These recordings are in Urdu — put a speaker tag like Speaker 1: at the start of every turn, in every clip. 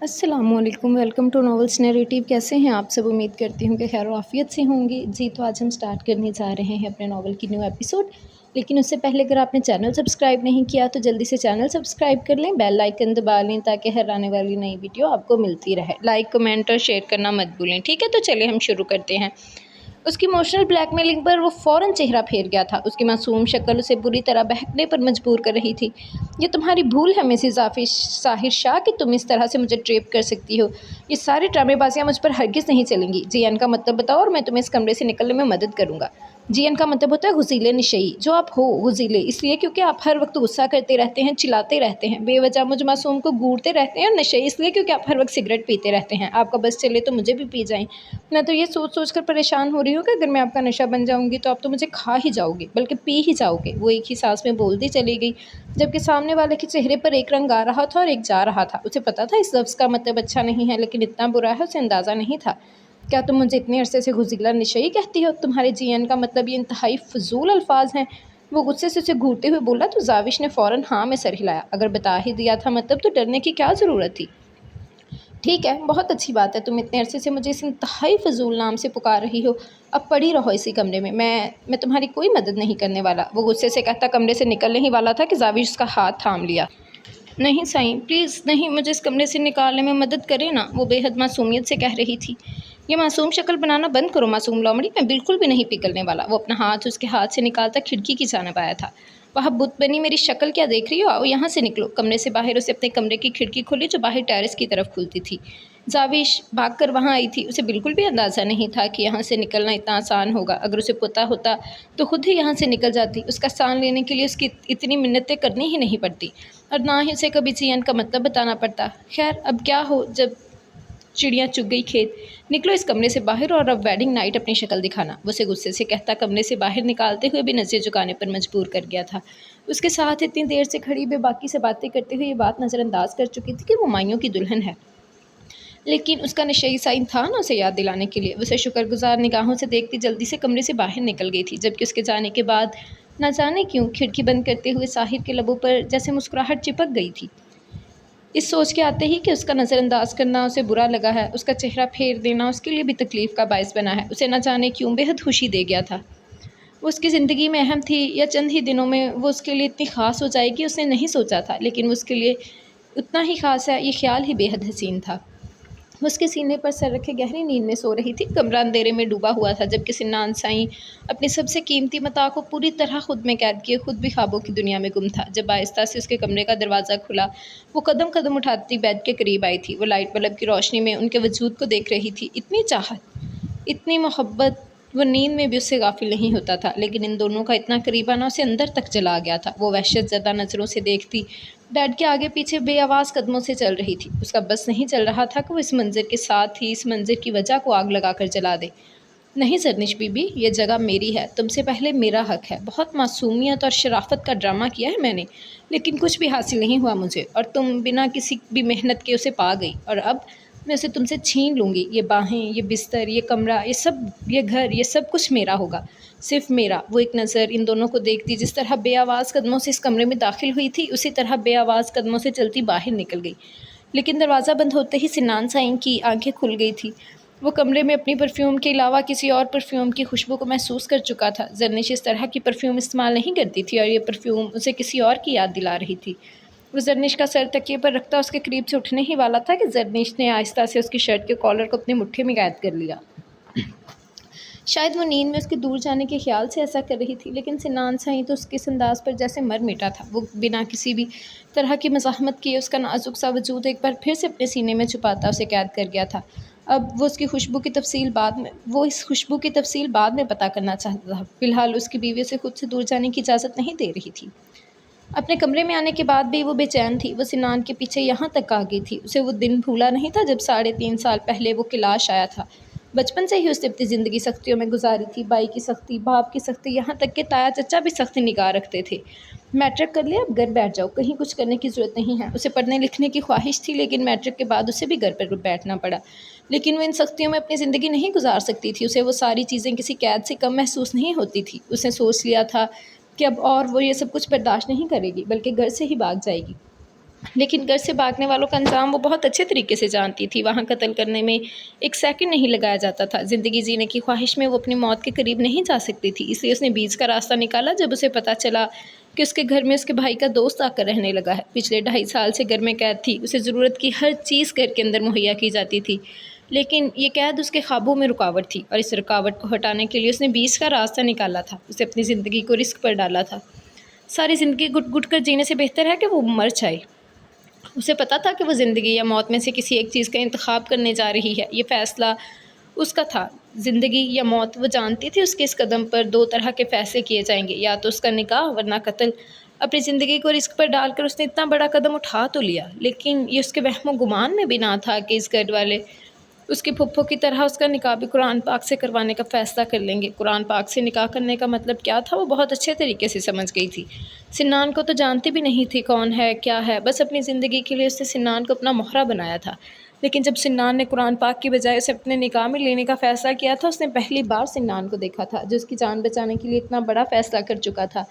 Speaker 1: السلام علیکم، ویلکم ٹو ناولس نیریٹیو۔ کیسے ہیں آپ سب؟ امید کرتی ہوں کہ خیر و عافیت سے ہوں گے جی۔ تو آج ہم سٹارٹ کرنے جا رہے ہیں اپنے ناول کی نیو ایپیسوڈ، لیکن اس سے پہلے اگر آپ نے چینل سبسکرائب نہیں کیا تو جلدی سے چینل سبسکرائب کر لیں، بیل آئیکن دبا لیں تاکہ ہر آنے والی نئی ویڈیو آپ کو ملتی رہے۔ لائک، کمنٹ اور شیئر کرنا مت بھولیں، ٹھیک ہے؟ تو چلیے ہم شروع کرتے ہیں۔ اس کی ایموشنل بلیک میلنگ پر وہ فوراً چہرہ پھیر گیا تھا۔ اس کی معصوم شکل اسے بری طرح بہکنے پر مجبور کر رہی تھی۔ یہ تمہاری بھول ہے مسز ساحر شاہ کہ تم اس طرح سے مجھے ٹریپ کر سکتی ہو۔ یہ ساری ڈرامے بازیاں مجھ پر ہرگز نہیں چلیں گی۔ جی این کا مطلب بتاؤ اور میں تمہیں اس کمرے سے نکلنے میں مدد کروں گا۔ جی این کا مطلب ہوتا ہے غزیلے نشئی، جو آپ ہو غزیلے اس لیے کیونکہ آپ ہر وقت غصہ کرتے رہتے ہیں، چلاتے رہتے ہیں، بے وجہ مجھ معصوم کو گھورتے رہتے ہیں، اور نشئی اس لیے کیونکہ آپ ہر وقت سگریٹ پیتے رہتے ہیں۔ آپ کا بس چلے تو مجھے بھی پی جائیں۔ میں تو یہ سوچ سوچ کر پریشان ہو رہی ہوں کہ اگر میں آپ کا نشہ بن جاؤں گی تو آپ تو مجھے کھا ہی جاؤ گے، بلکہ پی ہی جاؤ گے۔ وہ ایک ہی سانس میں بولتی چلی گئی، جبکہ سامنے والے کے چہرے پر ایک رنگ آ رہا تھا اور ایک جا رہا تھا۔ اسے پتا تھا اس لفظ کا مطلب اچھا نہیں ہے، لیکن اتنا برا ہے اسے اندازہ نہیں تھا۔ کیا تم مجھے اتنے عرصے سے غزیلہ نشئی کہتی ہو؟ تمہارے جی این کا مطلب یہ انتہائی فضول الفاظ ہیں۔ وہ غصے سے اسے گھورتے ہوئے بولا تو زاوش نے فوراً ہاں میں سر ہلایا۔ اگر بتا ہی دیا تھا مطلب تو ڈرنے کی کیا ضرورت تھی؟ ٹھیک ہے، بہت اچھی بات ہے، تم اتنے عرصے سے مجھے اس انتہائی فضول نام سے پکار رہی ہو۔ اب پڑی رہو اسی کمرے میں، میں تمہاری کوئی مدد نہیں کرنے والا۔ وہ غصے سے کہتا کمرے سے نکلنے ہی والا تھا کہ زاوش اس کا ہاتھ تھام لیا۔ نہیں سائیں، پلیز نہیں، مجھے اس کمرے سے نکالنے میں مدد کرے نا، وہ بے حد معصومیت سے کہہ رہی تھی۔ یہ معصوم شکل بنانا بند کرو معصوم لومڑی، میں بالکل بھی نہیں پگھلنے والا۔ وہ اپنا ہاتھ اس کے ہاتھ سے نکالتا کھڑکی کی جانب آیا تھا۔ وہاں بت بنی میری شکل کیا دیکھ رہی ہو؟ آؤ یہاں سے نکلو۔ کمرے سے باہر اسے اپنے کمرے کی کھڑکی کھولی جو باہر ٹیرس کی طرف کھلتی تھی۔ زاوش بھاگ کر وہاں آئی تھی۔ اسے بالکل بھی اندازہ نہیں تھا کہ یہاں سے نکلنا اتنا آسان ہوگا۔ اگر اسے پتہ ہوتا تو خود ہی یہاں سے نکل جاتی۔ اس کا سان لینے کے لیے اس کی اتنی منتیں کرنی ہی نہیں پڑتی، اور نہ ہی اسے کبھی جی این کا مطلب بتانا پڑتا۔ خیر اب کیا ہو جب چڑیاں چگ گئی کھیت، نکلو اس کمرے سے باہر اور اب ویڈنگ نائٹ اپنی شکل دکھانا۔ وہ اسے غصے سے کہتا کمرے سے باہر نکالتے ہوئے بھی نظر جھکانے پر مجبور کر گیا تھا۔ اس کے ساتھ اتنی دیر سے کھڑی بے باکی سے باتیں کرتے ہوئے یہ بات نظر انداز کر چکی تھی کہ وہ مائیوں کی دلہن ہے، لیکن اس کا نشئی سائن تھا نا اسے یاد دلانے کے لیے۔ اسے شکر گزار نگاہوں سے دیکھتی جلدی سے کمرے سے باہر نکل گئی تھی، جبکہ اس کے جانے کے بعد نہ جانے کیوں کھڑکی بند کرتے ہوئے ساحر کے لبوں پر جیسے مسکراہٹ چپک گئی تھی۔ اس سوچ کے آتے ہی کہ اس کا نظر انداز کرنا اسے برا لگا ہے، اس کا چہرہ پھیر دینا اس کے لیے بھی تکلیف کا باعث بنا ہے، اسے نہ جانے کیوں بے حد خوشی دے گیا تھا۔ وہ اس کی زندگی میں اہم تھی، یا چند ہی دنوں میں وہ اس کے لیے اتنی خاص ہو جائے گی، اس نے نہیں سوچا تھا، لیکن وہ اس کے لیے اتنا ہی خاص ہے، یہ خیال ہی بے حد حسین تھا۔ وہ اس کے سینے پر سر رکھے گہری نیند میں سو رہی تھی۔ کمرہ اندھیرے میں ڈوبا ہوا تھا، جبکہ سنان سائیں اپنی سب سے قیمتی متاع کو پوری طرح خود میں قید کیے خود بھی خوابوں کی دنیا میں گم تھا۔ جب آہستہ سے اس کے کمرے کا دروازہ کھلا، وہ قدم قدم اٹھاتی بیڈ کے قریب آئی تھی۔ وہ لائٹ بلب کی روشنی میں ان کے وجود کو دیکھ رہی تھی۔ اتنی چاہت، اتنی محبت، وہ نیند میں بھی اس سے غافل نہیں ہوتا تھا، لیکن ان دونوں کا اتنا قریب آنا اسے اندر تک جلا گیا تھا۔ وہ وحشت زدہ نظروں سے دیکھتی بیڈ کے آگے پیچھے بے آواز قدموں سے چل رہی تھی۔ اس کا بس نہیں چل رہا تھا کہ وہ اس منظر کے ساتھ ہی اس منظر کی وجہ کو آگ لگا کر جلا دے۔ نہیں زرنش بی بی، یہ جگہ میری ہے، تم سے پہلے میرا حق ہے۔ بہت معصومیت اور شرافت کا ڈرامہ کیا ہے میں نے، لیکن کچھ بھی حاصل نہیں ہوا مجھے، اور تم بنا کسی بھی محنت کے اسے پا گئی، اور اب میں اسے تم سے چھین لوں گی۔ یہ باہیں، یہ بستر، یہ کمرہ، یہ گھر، یہ سب کچھ میرا ہوگا، صرف میرا۔ وہ ایک نظر ان دونوں کو دیکھتی، جس طرح بے آواز قدموں سے اس کمرے میں داخل ہوئی تھی اسی طرح بے آواز قدموں سے چلتی باہر نکل گئی۔ لیکن دروازہ بند ہوتے ہی سنان سائیں کی آنکھیں کھل گئی تھی۔ وہ کمرے میں اپنی پرفیوم کے علاوہ کسی اور پرفیوم کی خوشبو کو محسوس کر چکا تھا۔ زرنش اس طرح کی پرفیوم استعمال نہیں کرتی تھی، اور یہ پرفیوم اسے کسی اور کی یاد دلا رہی تھی۔ وہ زرنش کا سر تکیے پر رکھتا اس کے قریب سے اٹھنے ہی والا تھا کہ زرنش نے آہستہ سے اس کی شرٹ کے کالر کو اپنی مٹھی میں قید کر لیا۔ شاید وہ نیند میں اس کے دور جانے کے خیال سے ایسا کر رہی تھی، لیکن سنان سائیں تو اس کے اس انداز پر جیسے مر مٹا تھا۔ وہ بنا کسی بھی طرح کی مزاحمت کیے اس کا نازک سا وجود ایک بار پھر سے اپنے سینے میں چھپاتا اسے قید کر گیا تھا۔ اب وہ اس خوشبو کی تفصیل بعد میں پتہ کرنا چاہتا تھا، فی الحال اس کی بیوی سے خود سے دور جانے کی اجازت نہیں دے رہی تھی۔ اپنے کمرے میں آنے کے بعد بھی وہ بے چین تھی۔ وہ سنان کے پیچھے یہاں تک آ گئی تھی۔ اسے وہ دن بھولا نہیں تھا جب 3.5 سال پہلے وہ کلاش آیا تھا۔ بچپن سے ہی اس نے اپنی زندگی سختیوں میں گزاری تھی، بائی کی سختی، باپ کی سختی، یہاں تک کہ تایا چچا بھی سخت نگاہ رکھتے تھے۔ میٹرک کر لیا، اب گھر بیٹھ جاؤ، کہیں کچھ کرنے کی ضرورت نہیں ہے۔ اسے پڑھنے لکھنے کی خواہش تھی، لیکن میٹرک کے بعد اسے بھی گھر پر بیٹھنا پڑا۔ لیکن وہ ان سختیوں میں اپنی زندگی نہیں گزار سکتی تھی۔ اسے وہ ساری چیزیں کسی قید سے کم محسوس نہیں ہوتی تھی۔ اس نے سوچ لیا تھا کہ اب اور وہ یہ سب کچھ برداشت نہیں کرے گی، بلکہ گھر سے ہی بھاگ جائے گی۔ لیکن گھر سے بھاگنے والوں کا انجام وہ بہت اچھے طریقے سے جانتی تھی۔ وہاں قتل کرنے میں ایک سیکنڈ نہیں لگایا جاتا تھا۔ زندگی جینے کی خواہش میں وہ اپنی موت کے قریب نہیں جا سکتی تھی، اس لیے اس نے بیچ کا راستہ نکالا۔ جب اسے پتہ چلا کہ اس کے گھر میں اس کے بھائی کا دوست آ کر رہنے لگا ہے، پچھلے 2.5 سال سے گھر میں قید تھی، اسے ضرورت کی ہر چیز گھر کے اندر مہیا کی جاتی تھی، لیکن یہ قید اس کے خوابوں میں رکاوٹ تھی، اور اس رکاوٹ کو ہٹانے کے لیے اس نے بیچ کا راستہ نکالا تھا۔ اسے اپنی زندگی کو رسک پر ڈالا تھا۔ ساری زندگی گٹ گٹ کر جینے سے بہتر ہے کہ وہ مر جائے۔ اسے پتہ تھا کہ وہ زندگی یا موت میں سے کسی ایک چیز کا انتخاب کرنے جا رہی ہے۔ یہ فیصلہ اس کا تھا، زندگی یا موت۔ وہ جانتی تھی اس کے اس قدم پر 2 طرح کے فیصلے کیے جائیں گے، یا تو اس کا نکاح ورنہ قتل۔ اپنی زندگی کو رسک پر ڈال کر اس نے اتنا بڑا قدم اٹھا تو لیا، لیکن یہ اس کے وہم و گمان میں بھی نہ تھا کہ اس گھر والے اس کی پھپھو کی طرح اس کا نکاح بھی قرآن پاک سے کروانے کا فیصلہ کر لیں گے۔ قرآن پاک سے نکاح کرنے کا مطلب کیا تھا وہ بہت اچھے طریقے سے سمجھ گئی تھی۔ سنان کو تو جانتی بھی نہیں تھی کون ہے کیا ہے، بس اپنی زندگی کے لیے اس نے سنان کو اپنا مہرہ بنایا تھا۔ لیکن جب سنان نے قرآن پاک کی بجائے اسے اپنے نکاح میں لینے کا فیصلہ کیا تھا، اس نے پہلی بار سنان کو دیکھا تھا جو اس کی جان بچانے کے لیے اتنا بڑا فیصلہ کر چکا تھا۔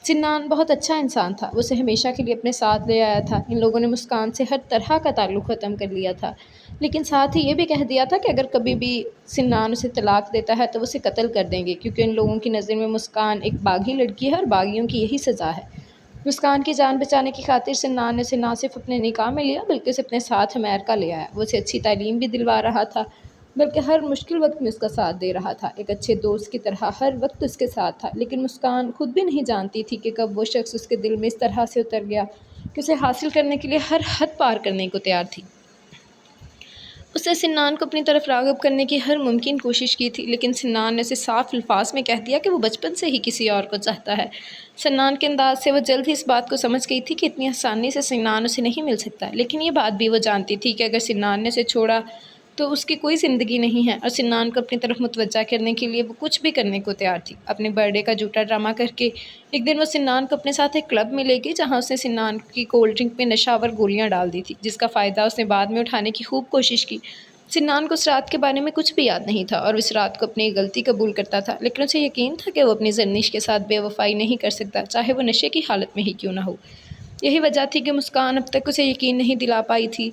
Speaker 1: سنان بہت اچھا انسان تھا، وہ اسے ہمیشہ کے لیے اپنے ساتھ لے آیا تھا۔ ان لوگوں نے مسکان سے ہر طرح کا تعلق ختم کر لیا تھا، لیکن ساتھ ہی یہ بھی کہہ دیا تھا کہ اگر کبھی بھی سنان اسے طلاق دیتا ہے تو وہ اسے قتل کر دیں گے، کیونکہ ان لوگوں کی نظر میں مسکان ایک باغی لڑکی ہے اور باغیوں کی یہی سزا ہے۔ مسکان کی جان بچانے کی خاطر سنان نے اسے نہ صرف اپنے نکاح میں لیا بلکہ اسے اپنے ساتھ امریکہ لے آیا۔ وہ اسے اچھی تعلیم بھی دلوا رہا تھا، بلکہ ہر مشکل وقت میں اس کا ساتھ دے رہا تھا، ایک اچھے دوست کی طرح ہر وقت اس کے ساتھ تھا۔ لیکن مسکان خود بھی نہیں جانتی تھی کہ کب وہ شخص اس کے دل میں اس طرح سے اتر گیا کہ اسے حاصل کرنے کے لیے ہر حد پار کرنے کو تیار تھی۔ اس نے سنان کو اپنی طرف راغب کرنے کی ہر ممکن کوشش کی تھی، لیکن سنان نے اسے صاف الفاظ میں کہہ دیا کہ وہ بچپن سے ہی کسی اور کو چاہتا ہے۔ سنان کے انداز سے وہ جلد ہی اس بات کو سمجھ گئی تھی کہ اتنی آسانی سے سنان اسے نہیں مل سکتا، لیکن یہ بات بھی وہ جانتی تھی کہ اگر سنان نے اسے چھوڑا تو اس کی کوئی زندگی نہیں ہے، اور سنان کو اپنی طرف متوجہ کرنے کے لیے وہ کچھ بھی کرنے کو تیار تھی۔ اپنے برتھ ڈے کا جھوٹا ڈرامہ کر کے ایک دن وہ سنان کو اپنے ساتھ ایک کلب میں لے گئی جہاں اس نے سنان کی کولڈ ڈرنک میں نشہ آور گولیاں ڈال دی تھی، جس کا فائدہ اس نے بعد میں اٹھانے کی خوب کوشش کی۔ سنان کو اس رات کے بارے میں کچھ بھی یاد نہیں تھا اور اس رات کو اپنی غلطی قبول کرتا تھا، لیکن اسے یقین تھا کہ وہ اپنی زرنش کے ساتھ بے وفائی نہیں کر سکتا، چاہے وہ نشے کی حالت میں ہی کیوں نہ ہو۔ یہی وجہ تھی کہ مسکان اب تک اسے یقین نہیں دلا پائی تھی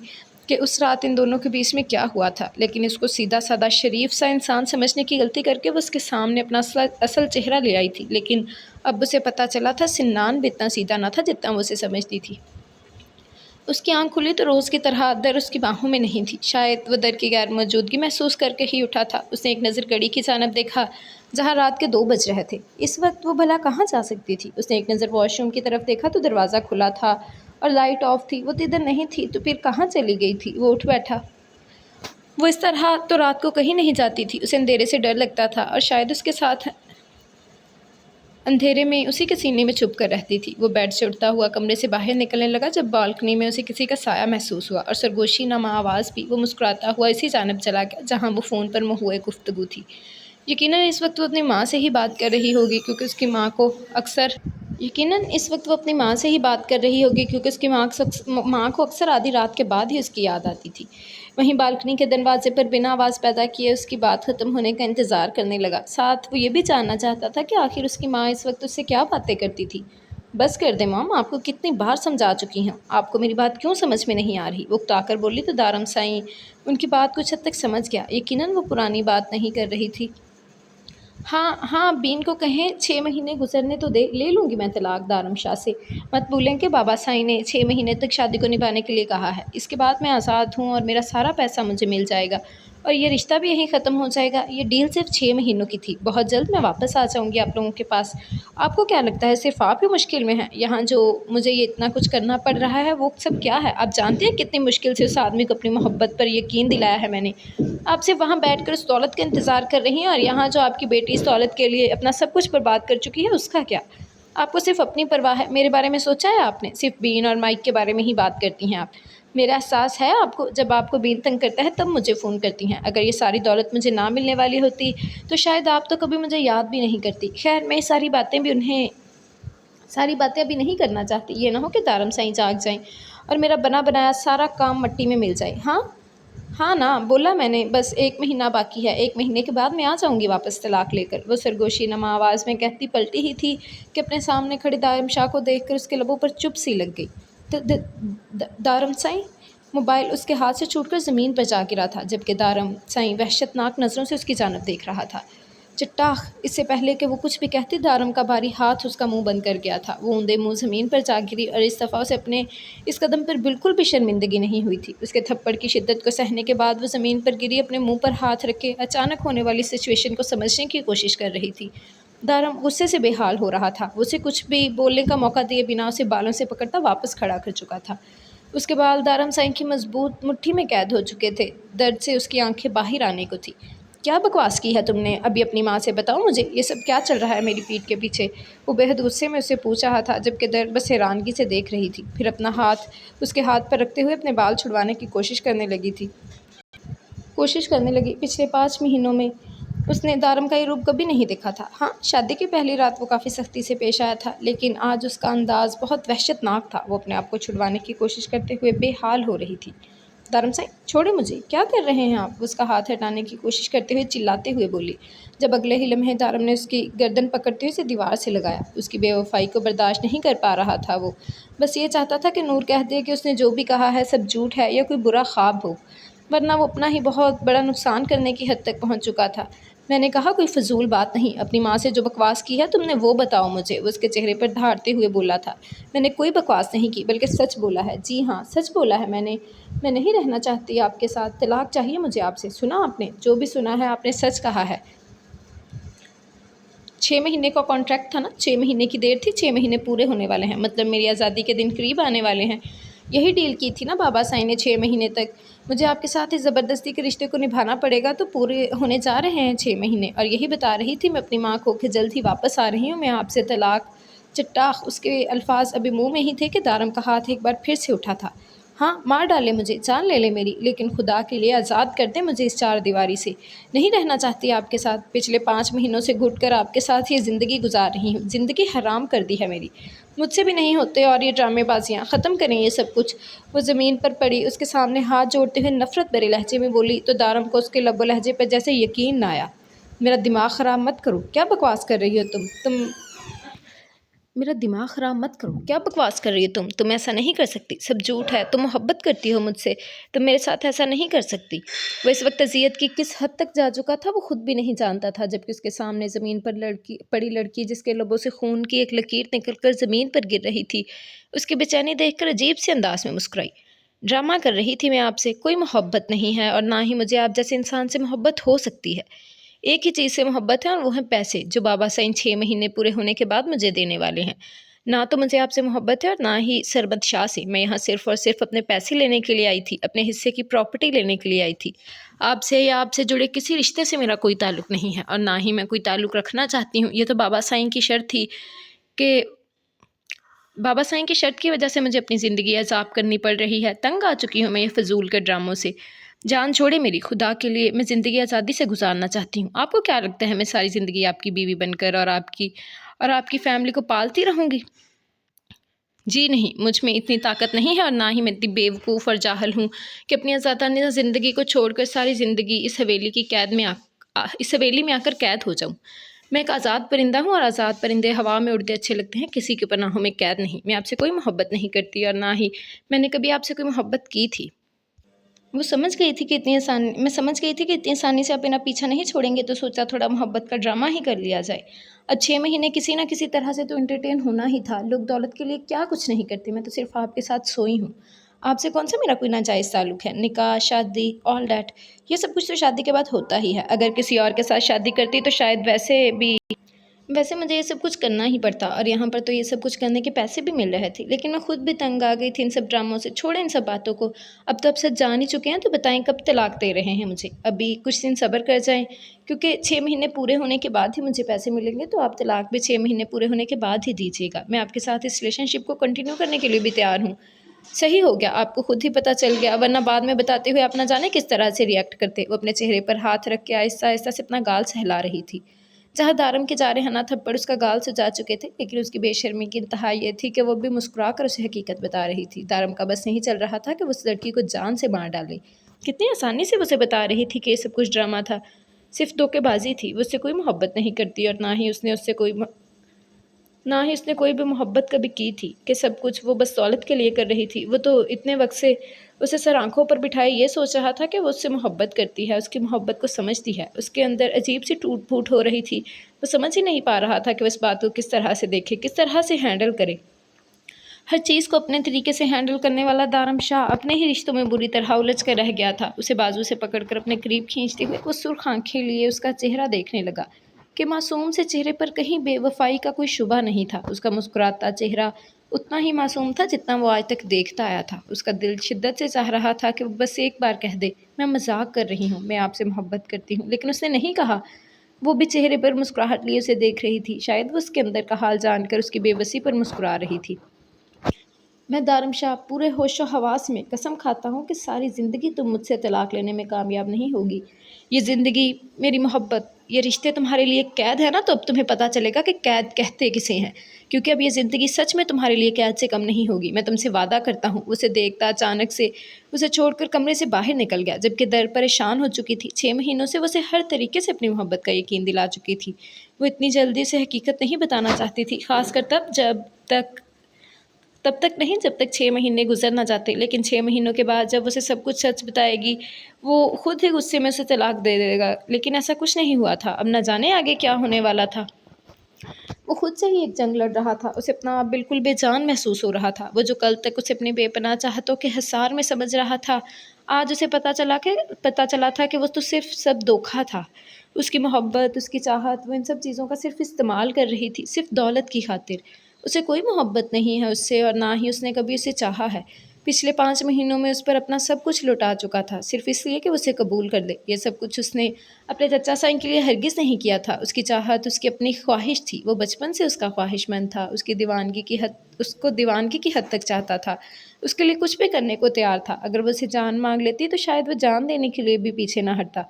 Speaker 1: کہ اس رات ان دونوں کے بیچ میں کیا ہوا تھا، لیکن اس کو سیدھا سادہ شریف سا انسان سمجھنے کی غلطی کر کے وہ اس کے سامنے اپنا اصل چہرہ لے آئی تھی۔ لیکن اب اسے پتہ چلا تھا سنان بھی اتنا سیدھا نہ تھا جتنا وہ اسے سمجھتی تھی۔ اس کی آنکھ کھلی تو روز کی طرح در اس کی باہوں میں نہیں تھی، شاید وہ در کی غیر موجودگی محسوس کر کے ہی اٹھا تھا۔ اس نے ایک نظر گھڑی کی جانب دیکھا جہاں رات کے 2 بج رہے تھے۔ اس وقت وہ بھلا کہاں جا سکتی تھی؟ اس نے ایک نظر واش روم کی طرف دیکھا تو دروازہ کھلا تھا اور لائٹ آف تھی۔ وہ تو ادھر نہیں تھی تو پھر کہاں چلی گئی تھی؟ وہ اٹھ بیٹھا۔ وہ اس طرح تو رات کو کہیں نہیں جاتی تھی، اسے اندھیرے سے ڈر لگتا تھا اور شاید اس کے ساتھ اندھیرے میں اسی کے سینے میں چھپ کر رہتی تھی۔ وہ بیڈ سے اٹھتا ہوا کمرے سے باہر نکلنے لگا جب بالکنی میں اسے کسی کا سایہ محسوس ہوا، اور سرگوشی نما آواز بھی۔ وہ مسکراتا ہوا اسی جانب چلا گیا جہاں وہ فون پر موہوئے گفتگو تھی۔ یقیناً اس وقت وہ اپنی ماں سے ہی بات کر رہی ہوگی کیونکہ اس کی ماں کو اکثر آدھی رات کے بعد ہی اس کی یاد آتی تھی۔ وہیں بالکنی کے دروازے پر بنا آواز پیدا کیے اس کی بات ختم ہونے کا انتظار کرنے لگا، ساتھ وہ یہ بھی جاننا چاہتا تھا کہ آخر اس کی ماں اس وقت اس سے کیا باتیں کرتی تھی۔ بس کر دے مام، آپ کو کتنی بار سمجھا چکی ہوں، آپ کو میری بات کیوں سمجھ میں نہیں آ رہی؟ وہ اکتا کر بولی تو دارم سائیں ان کی بات کچھ حد تک سمجھ گیا۔ یقیناً وہ پرانی بات نہیں کر رہی تھی۔ ہاں بین کو کہیں 6 مہینے گزرنے تو دے، لے لوں گی میں طلاق دارم شاہ سے۔ مت بھولیں کہ بابا سائیں نے 6 مہینے تک شادی کو نبھانے کے لیے کہا ہے، اس کے بعد میں آزاد ہوں اور میرا سارا پیسہ مجھے مل جائے گا اور یہ رشتہ بھی یہیں ختم ہو جائے گا۔ یہ ڈیل صرف 6 مہینوں کی تھی، بہت جلد میں واپس آ جاؤں گی آپ لوگوں کے پاس۔ آپ کو کیا لگتا ہے صرف آپ ہی مشکل میں ہیں؟ یہاں جو مجھے یہ اتنا کچھ کرنا پڑ رہا ہے وہ سب کیا ہے؟ آپ جانتے ہیں کتنی مشکل سے اس آدمی کو اپنی محبت پر یقین دلایا ہے میں نے؟ آپ صرف وہاں بیٹھ کر اس دولت کا انتظار کر رہی ہیں، اور یہاں جو آپ کی بیٹی اس دولت کے لیے اپنا سب کچھ برباد کر چکی ہے اس کا کیا؟ آپ کو صرف اپنی پرواہ ہے، میرے بارے میں سوچا ہے آپ نے؟ صرف بین اور مائک کے بارے میں ہی بات کرتی ہیں آپ۔ میرا احساس ہے آپ کو، جب آپ کو بین تنگ کرتا ہے تب مجھے فون کرتی ہیں۔ اگر یہ ساری دولت مجھے نہ ملنے والی ہوتی تو شاید آپ تو کبھی مجھے یاد بھی نہیں کرتی۔ خیر میں ساری باتیں ابھی نہیں کرنا چاہتی، یہ نہ ہو کہ دارم سائیں جاگ جائیں اور میرا بنا بنایا سارا کام مٹی میں مل جائے۔ ہاں نا، بولا میں نے، بس 1 مہینہ باقی ہے، 1 مہینے کے بعد میں آ جاؤں گی واپس طلاق لے کر۔ وہ سرگوشی نما آواز میں کہتی پلٹی ہی تھی کہ اپنے سامنے کھڑے دارم شاہ کو دیکھ کر اس کے لبوں پر چپ سی لگ گئی۔ دارم سائیں موبائل اس کے ہاتھ سے چھوٹ کر زمین پر جا گرا تھا، جبکہ دارم سائیں وحشتناک نظروں سے اس کی جانب دیکھ رہا تھا۔ چٹاخ! اس سے پہلے کہ وہ کچھ بھی کہتی، دارم کا بھاری ہاتھ اس کا منہ بند کر گیا تھا۔ وہ اوندے منہ زمین پر جا گری اور اس دفعہ اسے اپنے اس قدم پر بالکل بھی شرمندگی نہیں ہوئی تھی۔ اس کے تھپڑ کی شدت کو سہنے کے بعد وہ زمین پر گری، اپنے منہ پر ہاتھ رکھ کے اچانک ہونے والی سچویشن کو سمجھنے کی کوشش کر رہی تھی۔ دارم غصے سے بے حال ہو رہا تھا۔ وہ اسے کچھ بھی بولنے کا موقع دیے بنا اسے بالوں سے پکڑتا واپس کھڑا کر چکا تھا۔ اس کے بال دارم سائیں کی مضبوط مٹھی میں قید ہو چکے تھے۔ درد سے اس کی آنکھیں باہر آنے کو تھی۔ کیا بکواس کی ہے تم نے ابھی اپنی ماں سے؟ بتاؤ مجھے، یہ سب کیا چل رہا ہے میری پیٹھ کے پیچھے؟ وہ بے حد غصے میں اسے پوچھ رہا تھا، جبکہ درد بس حیرانگی سے دیکھ رہی تھی۔ پھر اپنا ہاتھ اس کے ہاتھ پر رکھتے ہوئے اپنے بال چھڑوانے کی کوشش کرنے لگی۔ پچھلے 5 مہینوں میں اس نے دارم کا یہ روپ کبھی نہیں دیکھا تھا۔ ہاں، شادی کی پہلی رات وہ کافی سختی سے پیش آیا تھا، لیکن آج اس کا انداز بہت وحشتناک تھا۔ وہ اپنے آپ کو چھڑوانے کی کوشش کرتے ہوئے بے حال ہو رہی تھی۔ دارم سائیں، چھوڑیں مجھے، کیا کر رہے ہیں آپ؟ اس کا ہاتھ ہٹانے کی کوشش کرتے ہوئے چلاتے ہوئے بولی۔ جب اگلے ہی لمحے دارم نے اس کی گردن پکڑتے ہوئے اسے دیوار سے لگایا۔ اس کی بے وفائی کو برداشت نہیں کر پا رہا تھا وہ۔ بس یہ چاہتا تھا کہ نور کہہ دے کہ اس نے جو بھی کہا ہے سب جھوٹ ہے یا کوئی برا خواب ہو، ورنہ وہ اپنا ہی بہت بڑا نقصان کرنے کی حد تک پہنچ چکا تھا۔ میں نے کہا کوئی فضول بات نہیں، اپنی ماں سے جو بکواس کی ہے تم نے وہ بتاؤ مجھے، وہ اس کے چہرے پر دھاڑتے ہوئے بولا تھا۔ میں نے کوئی بکواس نہیں کی، بلکہ سچ بولا ہے۔ جی ہاں، سچ بولا ہے میں نے۔ میں نہیں رہنا چاہتی آپ کے ساتھ، طلاق چاہیے مجھے آپ سے۔ سنا آپ نے؟ جو بھی سنا ہے آپ نے سچ کہا ہے۔ 6 مہینے کا کانٹریکٹ تھا نا، 6 مہینے کی دیر تھی، 6 مہینے پورے ہونے والے ہیں، مطلب میری آزادی کے دن قریب آنے والے ہیں۔ یہی ڈیل کی تھی نا بابا سائیں نے، 6 مہینے تک مجھے آپ کے ساتھ اس زبردستی کے رشتے کو نبھانا پڑے گا، تو پورے ہونے جا رہے ہیں 6 مہینے، اور یہی بتا رہی تھی میں اپنی ماں کو کہ جلد ہی واپس آ رہی ہوں میں آپ سے طلاق۔ چٹاخ! اس کے الفاظ ابھی منہ میں ہی تھے کہ دارم کا ہاتھ ایک بار پھر سے اٹھا تھا۔ ہاں، مار ڈالے مجھے، جان لے لے میری، لیکن خدا کے لیے آزاد کر دیں مجھے اس 4 دیواری سے۔ نہیں رہنا چاہتی آپ کے ساتھ، پچھلے 5 مہینوں سے گھٹ کر آپ کے ساتھ یہ زندگی گزار رہی ہوں، زندگی حرام کر دی ہے میری۔ مجھ سے بھی نہیں ہوتے اور یہ ڈرامے بازیاں ختم کریں یہ سب کچھ۔ وہ زمین پر پڑی، اس کے سامنے ہاتھ جوڑتے ہوئے نفرت بھرے لہجے میں بولی، تو دارم کو اس کے لب و لہجے پر جیسے یقین نہ آیا۔ میرا دماغ خراب مت کرو، کیا بکواس کر رہی ہو تم؟ میرا دماغ خراب مت کرو، کیا بکواس کر رہی ہو تم ایسا نہیں کر سکتی، سب جھوٹ ہے، تم محبت کرتی ہو مجھ سے، تم میرے ساتھ ایسا نہیں کر سکتی۔ وہ اس وقت اذیت کی کس حد تک جا چکا تھا وہ خود بھی نہیں جانتا تھا، جبکہ اس کے سامنے زمین پر پڑی لڑکی، جس کے لبوں سے خون کی ایک لکیر نکل کر زمین پر گر رہی تھی، اس کی بے چینی دیکھ کر عجیب سے انداز میں مسکرائی۔ ڈرامہ کر رہی تھی میں آپ سے، کوئی محبت نہیں ہے، اور نہ ہی مجھے آپ جیسے انسان سے محبت ہو سکتی ہے۔ ایک ہی چیز سے محبت ہے، اور وہ ہیں پیسے، جو بابا سائیں 6 مہینے پورے ہونے کے بعد مجھے دینے والے ہیں۔ نہ تو مجھے آپ سے محبت ہے اور نہ ہی سربت شاہ سے۔ میں یہاں صرف اور صرف اپنے پیسے لینے کے لیے آئی تھی، اپنے حصے کی پراپرٹی لینے کے لیے آئی تھی۔ آپ سے یا آپ سے جڑے کسی رشتے سے میرا کوئی تعلق نہیں ہے، اور نہ ہی میں کوئی تعلق رکھنا چاہتی ہوں۔ یہ تو بابا سائیں کی شرط تھی کہ بابا سائیں کی شرط کی وجہ سے مجھے اپنی زندگی عذاب کرنی پڑ رہی ہے۔ تنگ آ چکی ہوں میں یہ فضول کے ڈراموں سے۔ جان چھوڑے میری، خدا کے لیے میں زندگی آزادی سے گزارنا چاہتی ہوں۔ آپ کو کیا لگتا ہے میں ساری زندگی آپ کی بیوی بن کر اور آپ کی فیملی کو پالتی رہوں گی؟ جی نہیں، مجھ میں اتنی طاقت نہیں ہے، اور نہ ہی میں اتنی بیوقوف اور جاہل ہوں کہ اپنی آزادانہ زندگی کو چھوڑ کر ساری زندگی اس حویلی میں آ کر قید ہو جاؤں۔ میں ایک آزاد پرندہ ہوں، اور آزاد پرندے ہوا میں اڑتے اچھے لگتے ہیں، کسی کے پناہوں میں قید نہیں۔ میں آپ سے کوئی محبت نہیں کرتی، اور نہ ہی میں نے کبھی آپ سے کوئی محبت کی تھی۔ میں سمجھ گئی تھی کہ اتنی آسانی سے آپ میرا پیچھا نہیں چھوڑیں گے، تو سوچا تھوڑا محبت کا ڈرامہ ہی کر لیا جائے۔ اب 6 مہینے کسی نہ کسی طرح سے تو انٹرٹین ہونا ہی تھا۔ لوگ دولت کے لیے کیا کچھ نہیں کرتے، میں تو صرف آپ کے ساتھ سوئی ہوں۔ آپ سے کون سا میرا کوئی ناجائز تعلق ہے؟ نکاح، شادی، آل دیٹ، یہ سب کچھ تو شادی کے بعد ہوتا ہی ہے۔ اگر کسی اور کے ساتھ شادی کرتی تو شاید ویسے مجھے یہ سب کچھ کرنا ہی پڑتا، اور یہاں پر تو یہ سب کچھ کرنے کے پیسے بھی مل رہے تھے، لیکن میں خود بھی تنگ آ گئی تھی ان سب ڈراموں سے۔ چھوڑیں ان سب باتوں کو، اب تو آپ سچ جان ہی چکے ہیں، تو بتائیں کب طلاق دے رہے ہیں مجھے؟ ابھی کچھ دن صبر کر جائیں، کیونکہ 6 مہینے پورے ہونے کے بعد ہی مجھے پیسے ملیں گے، تو آپ طلاق بھی 6 مہینے پورے ہونے کے بعد ہی دیجیے گا۔ میں آپ کے ساتھ اس ریلیشن شپ کو کنٹینیو کرنے کے لیے بھی تیار ہوں۔ صحیح ہو گیا، آپ کو خود ہی پتہ چل گیا، ورنہ بعد میں بتاتے ہوئے آپ نہ جانے کس طرح سے ریئیکٹ کرتے۔ وہ اپنے چہرے پر ہاتھ رکھ کے آہستہ آہستہ سے اپنا گال سہلا رہی تھی۔ جہاں دارم کے جارحانہ تھپڑ اس کا گال سجا چکے تھے، لیکن اس کی بے شرمی کی انتہا یہ تھی کہ وہ بھی مسکرا کر اسے حقیقت بتا رہی تھی۔ دارم کا بس نہیں چل رہا تھا کہ وہ اس لڑکی کو جان سے مار ڈالے۔ کتنی آسانی سے اسے بتا رہی تھی کہ یہ سب کچھ ڈرامہ تھا، صرف دھوکے بازی تھی۔ وہ اس سے کوئی محبت نہیں کرتی، اور نہ ہی اس نے اس سے کوئی نہ ہی اس نے کوئی بھی محبت کبھی کی تھی کہ سب کچھ وہ بس دولت کے لیے کر رہی تھی۔ وہ تو اتنے وقت سے اسے سر آنکھوں پر بٹھائے یہ سوچ رہا تھا کہ وہ اس سے محبت کرتی ہے، اس کی محبت کو سمجھتی ہے۔ اس کے اندر عجیب سی ٹوٹ پھوٹ ہو رہی تھی۔ وہ سمجھ ہی نہیں پا رہا تھا کہ وہ اس بات کو کس طرح سے دیکھے، کس طرح سے ہینڈل کرے۔ ہر چیز کو اپنے طریقے سے ہینڈل کرنے والا دارم شاہ اپنے ہی رشتوں میں بری طرح الجھ کر رہ گیا تھا۔ اسے بازو سے پکڑ کر اپنے قریب کھینچتے ہوئے وہ سرخ آنکھیں لیے اس کا چہرہ دیکھنے لگا کہ معصوم سے چہرے پر کہیں بے وفائی کا کوئی شبہ نہیں تھا۔ اس کا مسکراتا چہرہ اتنا ہی معصوم تھا جتنا وہ آج تک دیکھتا آیا تھا۔ اس کا دل شدت سے چاہ رہا تھا کہ وہ بس ایک بار کہہ دے، میں مذاق کر رہی ہوں، میں آپ سے محبت کرتی ہوں، لیکن اس نے نہیں کہا۔ وہ بھی چہرے پر مسکراہٹ لیے اسے دیکھ رہی تھی، شاید وہ اس کے اندر کا حال جان کر اس کی بے بسی پر مسکرا رہی تھی۔ میں دارم شاہ پورے ہوش و حواس میں قسم کھاتا ہوں کہ ساری زندگی تم مجھ سے طلاق لینے میں کامیاب نہیں ہوگی۔ یہ زندگی، میری محبت، یہ رشتے تمہارے لیے قید ہے نا، تو اب تمہیں پتہ چلے گا کہ قید کہتے کسے ہیں، کیونکہ اب یہ زندگی سچ میں تمہارے لیے قید سے کم نہیں ہوگی۔ میں تم سے وعدہ کرتا ہوں۔ اسے دیکھتا اچانک سے اسے چھوڑ کر کمرے سے باہر نکل گیا، جبکہ در پریشان ہو چکی تھی۔ 6 مہینوں سے وہ اسے ہر طریقے سے اپنی محبت کا یقین دلا چکی تھی۔ وہ اتنی جلدی سے حقیقت نہیں بتانا چاہتی تھی، خاص کر تب تک نہیں جب تک 6 مہینے گزر نہ جاتے، لیکن 6 مہینوں کے بعد جب اسے سب کچھ سچ بتائے گی، وہ خود ہی غصے میں اسے طلاق دے دے گا۔ لیکن ایسا کچھ نہیں ہوا تھا۔ اب نہ جانے آگے کیا ہونے والا تھا۔ وہ خود سے ہی ایک جنگ لڑ رہا تھا۔ اسے اپنا آپ بالکل بے جان محسوس ہو رہا تھا۔ وہ جو کل تک اسے اپنی بے پناہ چاہتوں کے حصار میں سمجھ رہا تھا، آج اسے پتہ چلا تھا کہ وہ تو صرف سب دھوکہ تھا۔ اس کی محبت، اس کی چاہت، وہ ان سب چیزوں کا صرف استعمال کر رہی تھی، صرف دولت کی خاطر۔ اسے کوئی محبت نہیں ہے اس سے، اور نہ ہی اس نے کبھی اسے چاہا ہے۔ پچھلے 5 مہینوں میں اس پر اپنا سب کچھ لٹا چکا تھا، صرف اس لیے کہ وہ اسے قبول کر لے۔ یہ سب کچھ اس نے اپنے چچا سائیں کے لیے ہرگز نہیں کیا تھا۔ اس کی چاہت اس کی اپنی خواہش تھی۔ وہ بچپن سے اس کا خواہش مند تھا، اس کو دیوانگی کی حد تک چاہتا تھا، اس کے لیے کچھ بھی کرنے کو تیار تھا۔ اگر وہ اسے جان مانگ لیتی تو شاید وہ جان دینے کے لیے بھی پیچھے نہ ہٹتا۔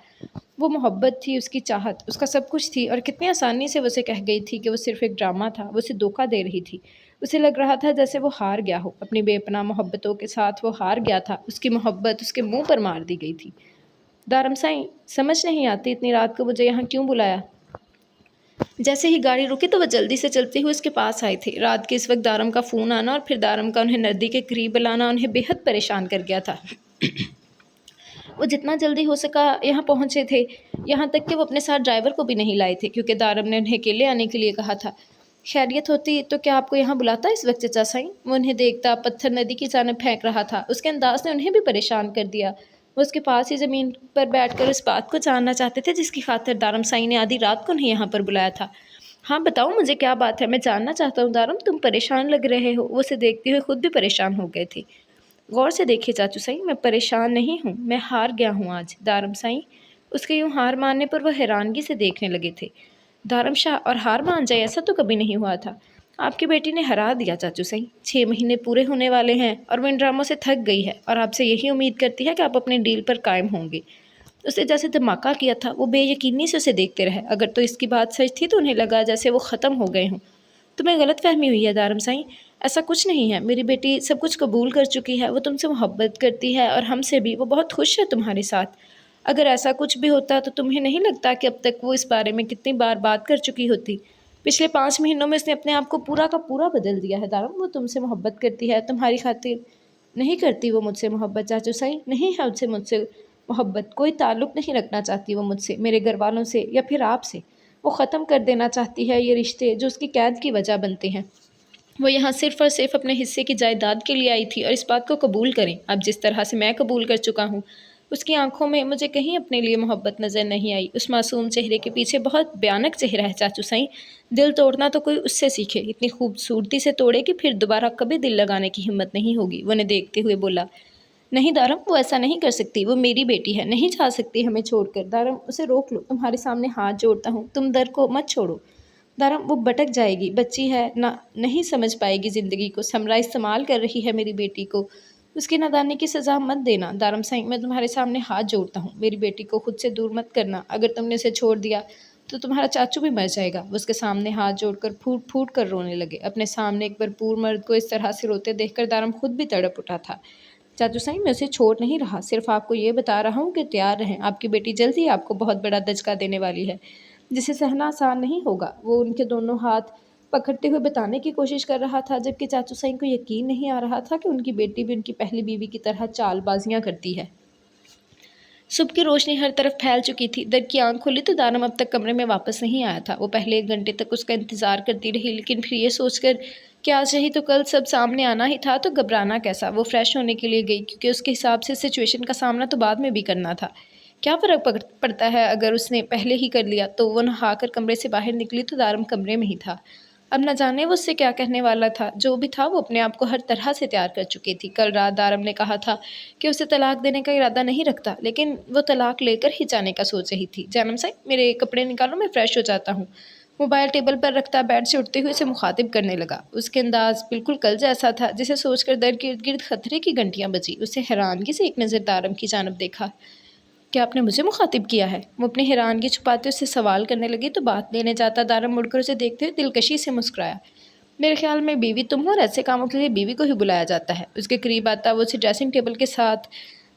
Speaker 1: وہ محبت تھی، اس کی چاہت، اس کا سب کچھ تھی، اور کتنی آسانی سے وہ اسے کہہ گئی تھی کہ وہ صرف ایک ڈرامہ تھا، وہ اسے دھوکہ دے رہی تھی۔ اسے لگ رہا تھا جیسے وہ ہار گیا ہو، اپنی بے پناہ محبتوں کے ساتھ وہ ہار گیا تھا۔ اس کی محبت اس کے منہ پر مار دی گئی تھی۔ دارم سائیں، سمجھ نہیں آتی اتنی رات کو مجھے یہاں کیوں بلایا؟ جیسے ہی گاڑی رکی تو وہ جلدی سے چلتے ہوئے اس کے پاس آئے تھے۔ رات کے اس وقت دارم کا فون آنا اور پھر دارم کا انہیں ندی کے قریب بلانا انہیں بے حد پریشان کر گیا تھا۔ وہ جتنا جلدی ہو سکا یہاں پہنچے تھے، یہاں تک کہ وہ اپنے ساتھ ڈرائیور کو بھی نہیں لائے تھے، کیونکہ دارم نے انہیں اکیلے آنے کے لیے کہا تھا۔ خیریت ہوتی تو کیا آپ کو یہاں بلاتا اس وقت چچا سائیں؟ وہ انہیں دیکھتا پتھر ندی کی جانب پھینک رہا تھا۔ اس کے انداز نے انہیں بھی پریشان کر دیا۔ وہ اس کے پاس ہی زمین پر بیٹھ کر اس بات کو جاننا چاہتے تھے جس کی خاطر دارم سائیں نے آدھی رات کو انہیں یہاں پر بلایا تھا۔ ہاں بتاؤ مجھے کیا بات ہے، میں جاننا چاہتا ہوں دارم، تم پریشان لگ رہے ہو۔ وہ اسے دیکھتے ہوئے خود بھی پریشان ہو گئے تھے۔ غور سے دیکھیے چاچو سائیں، میں پریشان نہیں ہوں، میں ہار گیا ہوں آج۔ دارم سائیں اس کے یوں ہار ماننے پر وہ حیرانگی سے دیکھنے لگے تھے۔ دارم شاہ اور ہار مان جائے، ایسا تو کبھی نہیں ہوا تھا۔ آپ کی بیٹی نے ہرا دیا چاچو سائیں، 6 مہینے پورے ہونے والے ہیں اور وہ ان ڈراموں سے تھک گئی ہے اور آپ سے یہی امید کرتی ہے کہ آپ اپنے ڈیل پر قائم ہوں گے۔ اسے جیسے دھماکہ کیا تھا، وہ بے یقینی سے اسے دیکھتے رہے۔ اگر تو اس کی بات سچ تھی تو انہیں لگا جیسے وہ ختم ہو گئے ہوں۔ تمہیں غلط فہمی ہوئی ہے دارم سائیں، ایسا کچھ نہیں ہے، میری بیٹی سب کچھ قبول کر چکی ہے، وہ تم سے محبت کرتی ہے اور ہم سے بھی، وہ بہت خوش ہے تمہارے ساتھ۔ اگر ایسا کچھ بھی ہوتا تو تمہیں نہیں لگتا کہ اب تک وہ اس بارے میں کتنی بار بات کر چکی ہوتی؟ پچھلے 5 مہینوں میں اس نے اپنے آپ کو پورا کا پورا بدل دیا ہے دارم۔ وہ تم سے محبت کرتی ہے تمہاری خاطر۔ نہیں کرتی وہ مجھ سے محبت چاچو سائیں، نہیں ہے مجھ سے محبت، کوئی تعلق نہیں رکھنا چاہتی وہ مجھ سے، میرے گھر والوں سے یا پھر آپ سے۔ وہ ختم کر دینا چاہتی ہے یہ رشتے جو اس کی قید کی وجہ بنتے ہیں۔ وہ یہاں صرف اور صرف اپنے حصے کی جائیداد کے لیے آئی تھی، اور اس بات کو قبول کریں اب جس طرح سے میں قبول کر چکا ہوں۔ اس کی آنکھوں میں مجھے کہیں اپنے لیے محبت نظر نہیں آئی۔ اس معصوم چہرے کے پیچھے بہت بھیانک چہرہ ہے چاچو سائیں۔ دل توڑنا تو کوئی اس سے سیکھے، اتنی خوبصورتی سے توڑے کہ پھر دوبارہ کبھی دل لگانے کی ہمت نہیں ہوگی۔ وہ انہیں دیکھتے ہوئے بولا، نہیں دارم، وہ ایسا نہیں کر سکتی، وہ میری بیٹی ہے، نہیں جا سکتی ہمیں چھوڑ کر۔ دارم اسے روک لو، تمہارے سامنے ہاتھ جوڑتا ہوں، تم در کو مت چھوڑو۔ دارم وہ بھٹک جائے گی، بچی ہے، نہیں سمجھ پائے گی زندگی کو، سمرا استعمال کر رہی ہے میری بیٹی کو، اس کی نادانی کی سزا مت دینا۔ دارم سائیں میں تمہارے سامنے ہاتھ جوڑتا ہوں، میری بیٹی کو خود سے دور مت کرنا، اگر تم نے اسے چھوڑ دیا تو تمہارا چاچو بھی مر جائے گا۔ وہ اس کے سامنے ہاتھ جوڑ کر پھوٹ پھوٹ کر رونے لگے۔ اپنے سامنے ایک بھرپور مرد کو اس طرح سے روتے دیکھ کر دارم خود بھی تڑپ اٹھا تھا۔ چاچو سائیں میں اسے چھوڑ نہیں رہا، صرف آپ کو یہ بتا رہا ہوں کہ تیار رہیں، آپ کی بیٹی جلد ہی آپ کو بہت بڑا دھچکا دینے والی ہے جسے سہنا آسان نہیں ہوگا۔ وہ ان کے دونوں ہاتھ پکڑتے ہوئے بتانے کی کوشش کر رہا تھا، جبکہ چاچو سائیں کو یقین نہیں آ رہا تھا کہ ان کی بیٹی بھی ان کی پہلی بیوی کی طرح چال بازیاں کرتی ہے۔ صبح کی روشنی ہر طرف پھیل چکی تھی۔ در کی آنکھ کھلی تو دارم اب تک کمرے میں واپس نہیں آیا تھا۔ وہ پہلے 1 گھنٹے تک اس کا انتظار کرتی رہی، لیکن پھر یہ سوچ کر کہ آج نہیں تو کل سب سامنے آنا ہی تھا تو گھبرانا کیسا۔ وہ فریش ہونے کے لیے گئی، کیونکہ اس کے حساب سے سچویشن کا سامنا تو بعد میں بھی کرنا تھا۔ کیا فرق پڑتا ہے اگر اس نے پہلے ہی کر لیا؟ تو وہ نہا کر کمرے سے باہر نکلی تو دارم کمرے میں ہی تھا۔ اب نہ جانے وہ اس سے کیا کہنے والا تھا۔ جو بھی تھا وہ اپنے آپ کو ہر طرح سے تیار کر چکی تھی۔ کل رات دارم نے کہا تھا کہ اسے طلاق دینے کا ارادہ نہیں رکھتا، لیکن وہ طلاق لے کر ہی جانے کا سوچ رہی تھی۔ جانم سائیں، میرے کپڑے نکالو، میں فریش ہو جاتا ہوں۔ موبائل ٹیبل پر رکھتا بیڈ سے اٹھتے ہوئے اسے مخاطب کرنے لگا۔ اس کے انداز بالکل کل جیسا تھا، جسے سوچ کر در کے ارد گرد خطرے کی گھنٹیاں بجی۔ اسے حیرانگی سے ایک نظر دارم کی جانب دیکھا۔ کیا آپ نے مجھے مخاطب کیا ہے؟ وہ اپنی حیرانگی چھپاتے اسے سوال کرنے لگی تو بات لینے جاتا دارم مڑ کر اسے دیکھتے ہوئے دلکشی سے مسکرایا۔ میرے خیال میں بیوی تم ہو اور ایسے کاموں کے لیے بیوی کو ہی بلایا جاتا ہے۔ اس کے قریب آتا وہ اسے ڈریسنگ ٹیبل کے ساتھ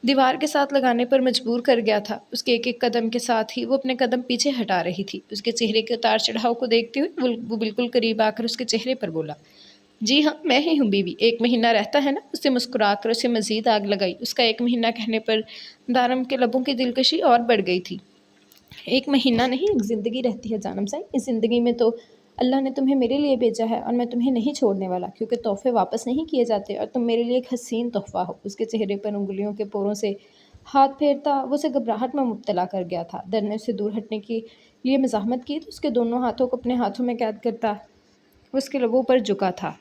Speaker 1: دیوار کے ساتھ لگانے پر مجبور کر گیا تھا۔ اس کے ایک ایک قدم کے ساتھ ہی وہ اپنے قدم پیچھے ہٹا رہی تھی۔ اس کے چہرے کے اتار چڑھاؤ کو دیکھتے ہوئے وہ بالکل قریب آ کر اس کے چہرے پر بولا، جی ہاں، میں ہی ہوں بیوی۔ 1 مہینہ رہتا ہے نا؟ اس سے مسکرا کر اسے مزید آگ لگائی۔ اس کا 1 مہینہ کہنے پر دارم کے لبوں کی دلکشی اور بڑھ گئی تھی۔ 1 مہینہ نہیں، 1 زندگی رہتی ہے جانم سائیں۔ اس زندگی میں تو اللہ نے تمہیں میرے لیے بھیجا ہے اور میں تمہیں نہیں چھوڑنے والا، کیونکہ تحفے واپس نہیں کیے جاتے اور تم میرے لیے ایک حسین تحفہ ہو۔ اس کے چہرے پر انگلیوں کے پوروں سے ہاتھ پھیرتا وہ اسے گھبراہٹ میں مبتلا کر گیا تھا۔ در نے اسے دور ہٹنے کے لیے مزاحمت کی تو اس کے دونوں ہاتھوں کو اپنے ہاتھوں میں قید کرتا وہ اس کے لبوں پر جھکا تھا۔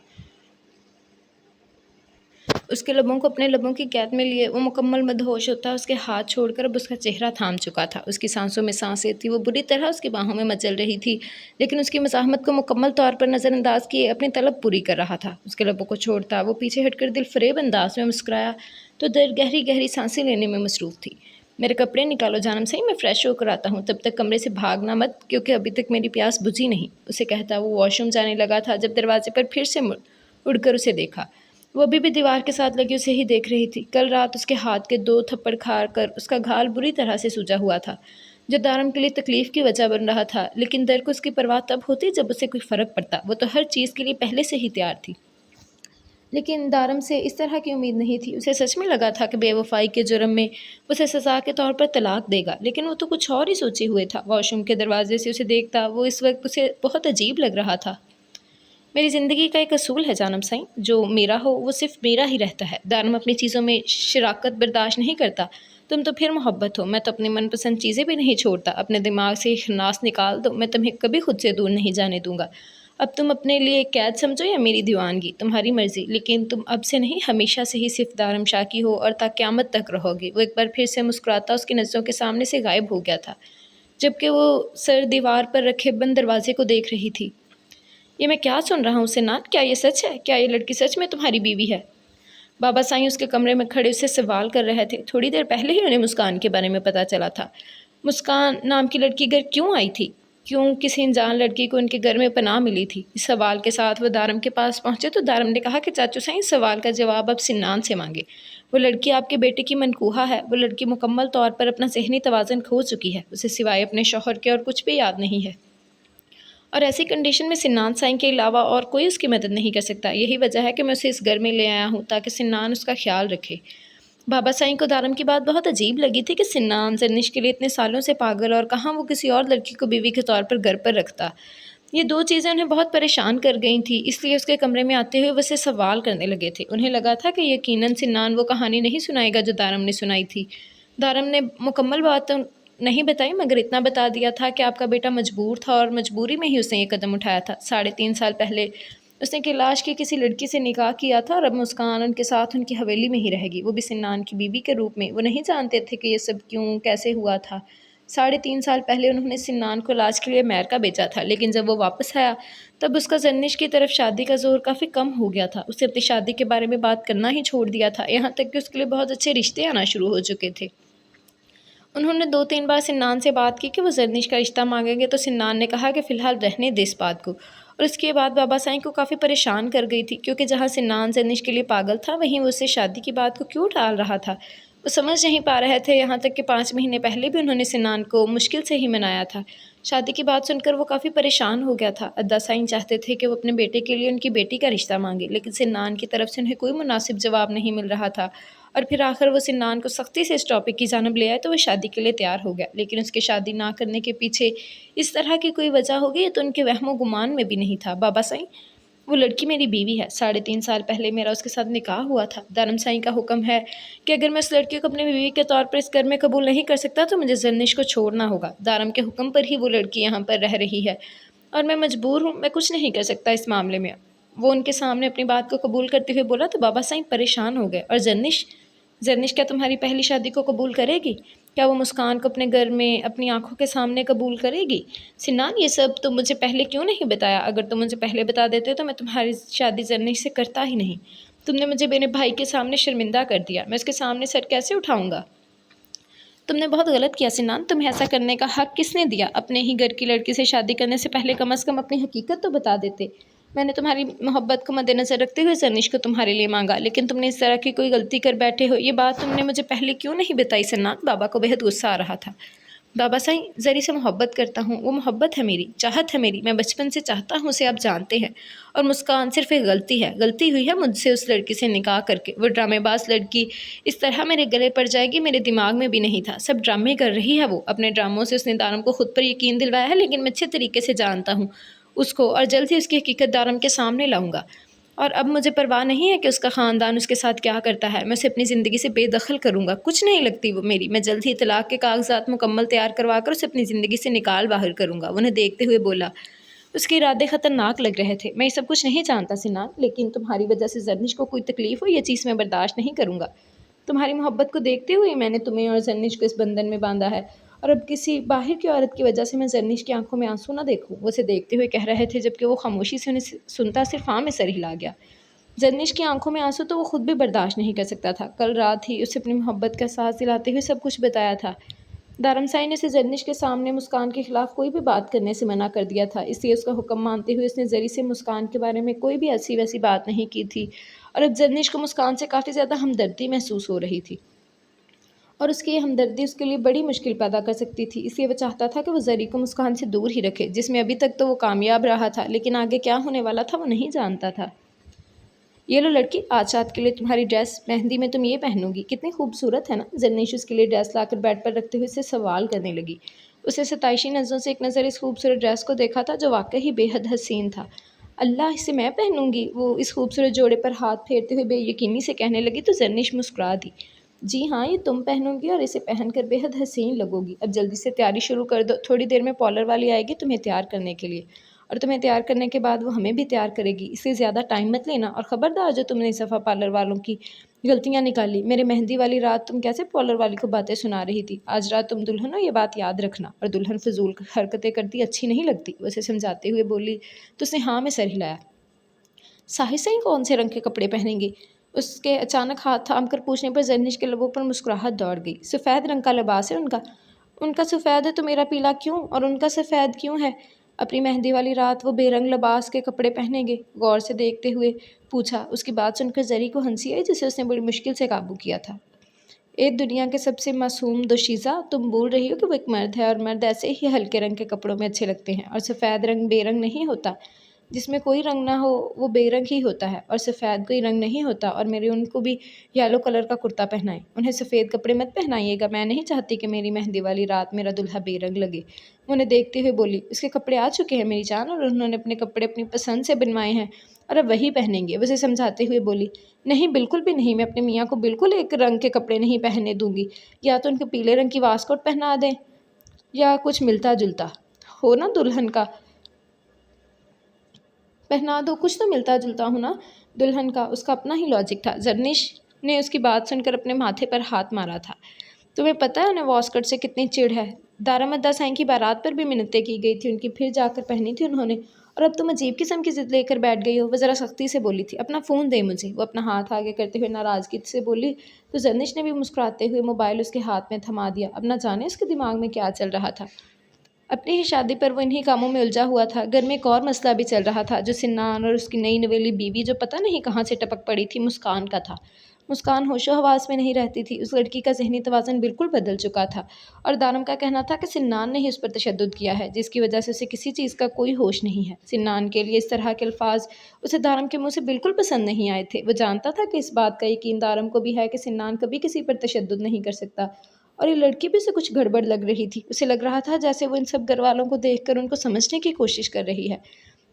Speaker 1: اس کے لبوں کو اپنے لبوں کی قید میں لیے وہ مکمل مدہوش ہوتا۔ اس کے ہاتھ چھوڑ کر اب اس کا چہرہ تھام چکا تھا۔ اس کی سانسوں میں سانسیں تھیں، وہ بری طرح اس کی باہوں میں مچل رہی تھی، لیکن اس کی مزاحمت کو مکمل طور پر نظر انداز کیے اپنی طلب پوری کر رہا تھا۔ اس کے لبوں کو چھوڑتا وہ پیچھے ہٹ کر دل فریب انداز میں مسکرایا تو در گہری گہری سانسیں لینے میں مصروف تھی۔ میرے کپڑے نکالو جانم سائیں، میں فریش ہو کر آتا ہوں، تب تک کمرے سے بھاگنا مت، کیونکہ ابھی تک میری پیاس بجھی نہیں۔ اسے کہتا وہ واش روم جانے لگا تھا جب دروازے پر پھر سے اڑ کر اسے دیکھا۔ وہ ابھی بھی دیوار کے ساتھ لگی اسے ہی دیکھ رہی تھی۔ کل رات اس کے ہاتھ کے 2 تھپڑ کھا کر اس کا گھال بری طرح سے سوجا ہوا تھا، جو دارم کے لیے تکلیف کی وجہ بن رہا تھا، لیکن در کو اس کی پرواہ تب ہوتی جب اسے کوئی فرق پڑتا۔ وہ تو ہر چیز کے لیے پہلے سے ہی تیار تھی، لیکن دارم سے اس طرح کی امید نہیں تھی۔ اسے سچ میں لگا تھا کہ بے وفائی کے جرم میں اسے سزا کے طور پر طلاق دے گا، لیکن وہ تو کچھ اور ہی سوچے ہوئے تھا۔ واش روم کے دروازے سے اسے دیکھتا وہ اس وقت اسے بہت عجیب لگ رہا تھا۔ میری زندگی کا ایک اصول ہے جانم سائیں، جو میرا ہو وہ صرف میرا ہی رہتا ہے۔ دارم اپنی چیزوں میں شراکت برداشت نہیں کرتا۔ تم تو پھر محبت ہو، میں تو اپنی من پسند چیزیں بھی نہیں چھوڑتا۔ اپنے دماغ سے خناس نکال دو، میں تمہیں کبھی خود سے دور نہیں جانے دوں گا۔ اب تم اپنے لیے قید سمجھو یا میری دیوانگی، تمہاری مرضی، لیکن تم اب سے نہیں ہمیشہ سے ہی صرف دارم شاہ کی ہو اور تا قیامت تک رہو گی۔ وہ ایک بار پھر سے مسکراتا اس کی نظروں کے سامنے سے غائب ہو گیا تھا، جبکہ وہ سر دیوار پر رکھے بند دروازے کو دیکھ رہی تھی۔ یہ میں کیا سن رہا ہوں سنان؟ کیا یہ سچ ہے؟ کیا یہ لڑکی سچ میں تمہاری بیوی ہے؟ بابا سائیں اس کے کمرے میں کھڑے اسے سوال کر رہے تھے۔ تھوڑی دیر پہلے ہی انہیں مسکان کے بارے میں پتہ چلا تھا۔ مسکان نام کی لڑکی گھر کیوں آئی تھی؟ کیوں کسی انجان لڑکی کو ان کے گھر میں پناہ ملی تھی؟ اس سوال کے ساتھ وہ دارم کے پاس پہنچے تو دارم نے کہا کہ چاچو سائیں، اس سوال کا جواب اب سنان سے مانگے۔ وہ لڑکی آپ کے بیٹے کی منکوحہ ہے۔ وہ لڑکی مکمل طور پر اپنا ذہنی توازن کھو چکی ہے۔ اسے سوائے اپنے شوہر کے اور کچھ بھی یاد نہیں ہے، اور ایسی کنڈیشن میں سنان سائیں کے علاوہ اور کوئی اس کی مدد نہیں کر سکتا۔ یہی وجہ ہے کہ میں اسے اس گھر میں لے آیا ہوں تاکہ سنان اس کا خیال رکھے۔ بابا سائیں کو دارم کی بات بہت عجیب لگی تھی کہ سنان زرنش کے لیے اتنے سالوں سے پاگل، اور کہاں وہ کسی اور لڑکی کو بیوی کے طور پر گھر پر رکھتا۔ یہ 2 چیزیں انہیں بہت پریشان کر گئی تھیں، اس لیے اس کے کمرے میں آتے ہوئے وہ اسے سوال کرنے لگے تھے۔ انہیں لگا تھا کہ یقیناً سنان وہ کہانی نہیں سنائے گا جو دارم نے سنائی تھی۔ دارم نے مکمل بات نہیں بتائی، مگر اتنا بتا دیا تھا کہ آپ کا بیٹا مجبور تھا اور مجبوری میں ہی اس نے یہ قدم اٹھایا تھا۔ 3.5 سال پہلے اس نے کیلاش کی کسی لڑکی سے نکاح کیا تھا اور اب مسکان ان کے ساتھ ان کی حویلی میں ہی رہے گی، وہ بھی سنان کی بیوی کے روپ میں۔ وہ نہیں جانتے تھے کہ یہ سب کیوں کیسے ہوا تھا۔ 3.5 سال پہلے انہوں نے سنان کو علاج کے لیے امریکہ بھیجا تھا، لیکن جب وہ واپس آیا تب اس کا زرنش کی طرف شادی کا زور کافی کم ہو گیا تھا۔ اس نے اپنی شادی کے بارے میں بات کرنا ہی چھوڑ دیا تھا، یہاں تک کہ اس کے لیے بہت اچھے رشتے آنا شروع ہو چکے تھے۔ انہوں نے 2-3 بار سنان سے بات کی کہ وہ زرنش کا رشتہ مانگیں گے، تو سنان نے کہا کہ فی الحال رہنے دے اس بات کو، اور اس کے بعد بابا سائیں کو کافی پریشان کر گئی تھی، کیونکہ جہاں سنان زرنش کے لیے پاگل تھا وہیں وہ اس سے شادی کی بات کو کیوں ٹال رہا تھا۔ وہ سمجھ نہیں پا رہے تھے، یہاں تک کہ 5 مہینے پہلے بھی انہوں نے سنان کو مشکل سے ہی منایا تھا۔ شادی کی بات سن کر وہ کافی پریشان ہو گیا تھا۔ ادا سائن چاہتے تھے کہ وہ اپنے بیٹے کے لیے ان کی بیٹی کا رشتہ مانگے، لیکن سنان کی طرف سے انہیں کوئی مناسب جواب نہیں مل رہا تھا، اور پھر آخر وہ سنان کو سختی سے اس ٹاپک کی جانب لے آئے تو وہ شادی کے لیے تیار ہو گیا، لیکن اس کے شادی نہ کرنے کے پیچھے اس طرح کی کوئی وجہ ہوگی یہ تو ان کے وہم و گمان میں بھی نہیں تھا۔ بابا سائیں، وہ لڑکی میری بیوی ہے، 3.5 سال پہلے میرا اس کے ساتھ نکاح ہوا تھا۔ دارم سائیں کا حکم ہے کہ اگر میں اس لڑکی کو اپنی بیوی کے طور پر اس گھر میں قبول نہیں کر سکتا تو مجھے زرنش کو چھوڑنا ہوگا۔ دارم کے حکم پر ہی وہ لڑکی یہاں پر رہ رہی ہے اور میں مجبور ہوں، میں کچھ نہیں کر سکتا اس معاملے میں۔ وہ ان کے سامنے اپنی بات کو قبول کرتے ہوئے بولا تو بابا سائیں پریشان ہو گئے۔ اور زرنش کیا تمہاری پہلی شادی کو قبول کرے گی؟ کیا وہ مسکان کو اپنے گھر میں اپنی آنکھوں کے سامنے قبول کرے گی؟ سنان، یہ سب تم مجھے پہلے کیوں نہیں بتایا؟ اگر تم مجھے پہلے بتا دیتے تو میں تمہاری شادی زرنش سے کرتا ہی نہیں۔ تم نے مجھے میرے بھائی کے سامنے شرمندہ کر دیا، میں اس کے سامنے سر کیسے اٹھاؤں گا؟ تم نے بہت غلط کیا سنان، تمہیں ایسا کرنے کا حق کس نے دیا؟ اپنے ہی گھر کی لڑکی سے شادی کرنے سے پہلے کم از کم اپنی حقیقت تو بتا دیتے۔ میں نے تمہاری محبت کو مد نظر رکھتے ہوئے زرنش کو تمہارے لیے مانگا، لیکن تم نے اس طرح کی کوئی غلطی کر بیٹھے ہو۔ یہ بات تم نے مجھے پہلے کیوں نہیں بتائی سنان؟ بابا کو بہت غصہ آ رہا تھا۔ بابا سائیں، زری سے محبت کرتا ہوں، وہ محبت ہے میری، چاہت ہے میری، میں بچپن سے چاہتا ہوں اسے، آپ جانتے ہیں۔ اور مسکان صرف ایک غلطی ہوئی ہے مجھ سے اس لڑکی سے نکاح کر کے۔ وہ ڈرامے باز لڑکی اس طرح میرے گلے پڑ جائے گی میرے دماغ میں بھی نہیں تھا۔ سب ڈرامے کر رہی ہے وہ، اپنے ڈراموں سے اس نے دارم کو خود پر یقین دلوایا ہے، لیکن میں اچھے طریقے سے جانتا ہوں اس کو، اور جلد ہی اس کی حقیقت دارم کے سامنے لاؤں گا۔ اور اب مجھے پرواہ نہیں ہے کہ اس کا خاندان اس کے ساتھ کیا کرتا ہے، میں اسے اپنی زندگی سے بے دخل کروں گا، کچھ نہیں لگتی وہ میری، میں جلد ہی طلاق کے کاغذات مکمل تیار کروا کر اسے اپنی زندگی سے نکال باہر کروں گا۔ وہ انہیں دیکھتے ہوئے بولا۔ اس کے ارادے خطرناک لگ رہے تھے۔ میں یہ سب کچھ نہیں جانتا سنان، لیکن تمہاری وجہ سے زرنش کو کوئی تکلیف ہو یہ چیز میں برداشت نہیں کروں گا۔ تمہاری محبت کو دیکھتے ہوئے میں نے تمہیں اور زرنش کو اس بندھن میں باندھا ہے، اور اب کسی باہر کی عورت کی وجہ سے میں زرنش کی آنکھوں میں آنسو نہ دیکھوں۔ وہ اسے دیکھتے ہوئے کہہ رہے تھے جبکہ وہ خاموشی سے انہیں سنتا صرف ہاں میں سر ہلا گیا۔ زرنش کی آنکھوں میں آنسو تو وہ خود بھی برداشت نہیں کر سکتا تھا۔ کل رات ہی اسے اپنی محبت کا احساس دلاتے ہوئے سب کچھ بتایا تھا۔ دارم سائیں نے اسے زرنش کے سامنے مسکان کے خلاف کوئی بھی بات کرنے سے منع کر دیا تھا، اس لیے اس کا حکم مانتے ہوئے اس نے زری سے مسکان کے بارے میں کوئی بھی ایسی ویسی بات نہیں کی تھی، اور اب زرنش کو مسکان سے کافی زیادہ ہمدردی محسوس ہو رہی تھی، اور اس کی یہ ہمدردی اس کے لیے بڑی مشکل پیدا کر سکتی تھی۔ اس لیے وہ چاہتا تھا کہ وہ زری کو مسکان سے دور ہی رکھے، جس میں ابھی تک تو وہ کامیاب رہا تھا، لیکن آگے کیا ہونے والا تھا وہ نہیں جانتا تھا۔ یہ لو لڑکی، آج رات کے لیے تمہاری ڈریس، مہندی میں تم یہ پہنو گی، کتنی خوبصورت ہے نا؟ زرنش اس کے لیے ڈریس لا کر بیڈ پر رکھتے ہوئے اسے سوال کرنے لگی۔ اسے ستائشی نظروں سے ایک نظر اس خوبصورت ڈریس کو دیکھا تھا جو واقعی بے حد حسین تھا۔ اللہ، اسے میں پہنوں گی؟ وہ اس خوبصورت جوڑے پر ہاتھ پھیرتے ہوئے بے یقینی سے کہنے لگی تو زرنش مسکرا دی۔ جی ہاں، یہ تم پہنو گی اور اسے پہن کر بے حد حسین لگو گی۔ اب جلدی سے تیاری شروع کر دو، تھوڑی دیر میں پارلر والی آئے گی تمہیں تیار کرنے کے لیے، اور تمہیں تیار کرنے کے بعد وہ ہمیں بھی تیار کرے گی، اس سے زیادہ ٹائم مت لینا، اور خبردار جو تم نے اس دفعہ پارلر والوں کی غلطیاں نکالی۔ میرے مہندی والی رات تم کیسے پارلر والی کو باتیں سنا رہی تھی؟ آج رات تم دلہن ہو، یہ بات یاد رکھنا، اور دلہن فضول حرکتیں کرتی اچھی نہیں لگتی، وہ اسے سمجھاتے ہوئے بولی تو اس نے ہاں میں سر ہلایا۔ ساحر سائیں کون سے رنگ کے کپڑے پہنیں گے؟ اس کے اچانک ہاتھ تھام کر پوچھنے پر زرنش کے لبوں پر مسکراہٹ دوڑ گئی۔ سفید رنگ کا لباس ہے ان کا سفید ہے تو میرا پیلا کیوں، اور ان کا سفید کیوں ہے؟ اپنی مہندی والی رات وہ بے رنگ لباس کے کپڑے پہنیں گے؟ غور سے دیکھتے ہوئے پوچھا۔ اس کی بات سن کر زری کو ہنسی آئی جسے اس نے بڑی مشکل سے قابو کیا تھا۔ اے دنیا کے سب سے معصوم دوشیزہ، تم بول رہی ہو کہ وہ ایک مرد ہے، اور مرد ایسے ہی ہلکے رنگ کے کپڑوں میں اچھے لگتے ہیں، اور سفید رنگ بے رنگ نہیں ہوتا، جس میں کوئی رنگ نہ ہو وہ بے رنگ ہی ہوتا ہے، اور سفید کوئی رنگ نہیں ہوتا، اور میرے ان کو بھی یلو کلر کا کرتا پہنائیں، انہیں سفید کپڑے مت پہنائیے گا، میں نہیں چاہتی کہ میری مہندی والی رات میرا دلہا بے رنگ لگے۔ وہ انہیں دیکھتے ہوئے بولی، اس کے کپڑے آ چکے ہیں میری جان، اور انہوں نے اپنے کپڑے اپنی پسند سے بنوائے ہیں، اور اب وہی پہنیں گے۔ وہ اسے سمجھاتے ہوئے بولی، نہیں بالکل بھی نہیں، میں اپنے میاں کو بالکل ایک رنگ کے کپڑے نہیں پہننے دوں گی، یا تو ان کے پیلے رنگ کی واسکوٹ پہنا دیں یا کچھ ملتا جلتا ہو نا دلہن کا پہنا دو، کچھ تو ملتا جلتا ہونا دلہن کا۔ اس کا اپنا ہی لاجک تھا۔ زرنش نے اس کی بات سن کر اپنے ماتھے پر ہاتھ مارا تھا۔ تمہیں پتہ ہے انہیں واسکٹ سے کتنی چڑ ہے؟ دارامدا سائیں کی بارات پر بھی منتیں کی گئی تھی ان کی، پھر جا کر پہنی تھی انہوں نے، اور اب تم عجیب قسم کی ضد لے کر بیٹھ گئی ہو۔ وہ ذرا سختی سے بولی تھی۔ اپنا فون دے مجھے، وہ اپنا ہاتھ آگے کرتے ہوئے ناراضگی سے بولی تو زرنش نے بھی مسکراتے ہوئے موبائل اس کے ہاتھ میں تھما دیا۔ اب نہ جانے اس کے دماغ میں کیا چل رہا تھا۔ اپنی ہی شادی پر وہ انہی کاموں میں الجھا ہوا تھا۔ گھر میں ایک اور مسئلہ بھی چل رہا تھا جو سنان اور اس کی نئی نویلی بیوی جو پتہ نہیں کہاں سے ٹپک پڑی تھی مسکان کا تھا۔ مسکان ہوش و حواس میں نہیں رہتی تھی، اس لڑکی کا ذہنی توازن بالکل بدل چکا تھا، اور دارم کا کہنا تھا کہ سنان نے ہی اس پر تشدد کیا ہے، جس کی وجہ سے اسے کسی چیز کا کوئی ہوش نہیں ہے۔ سنان کے لیے اس طرح کے الفاظ اسے دارم کے منہ سے بالکل پسند نہیں آئے تھے۔ وہ جانتا تھا کہ اس بات کا یقین دارم کو بھی ہے کہ سنان کبھی کسی پر تشدد نہیں کر سکتا، اور یہ لڑکی بھی اسے کچھ گڑبڑ لگ رہی تھی۔ اسے لگ رہا تھا جیسے وہ ان سب گھر والوں کو دیکھ کر ان کو سمجھنے کی کوشش کر رہی ہے۔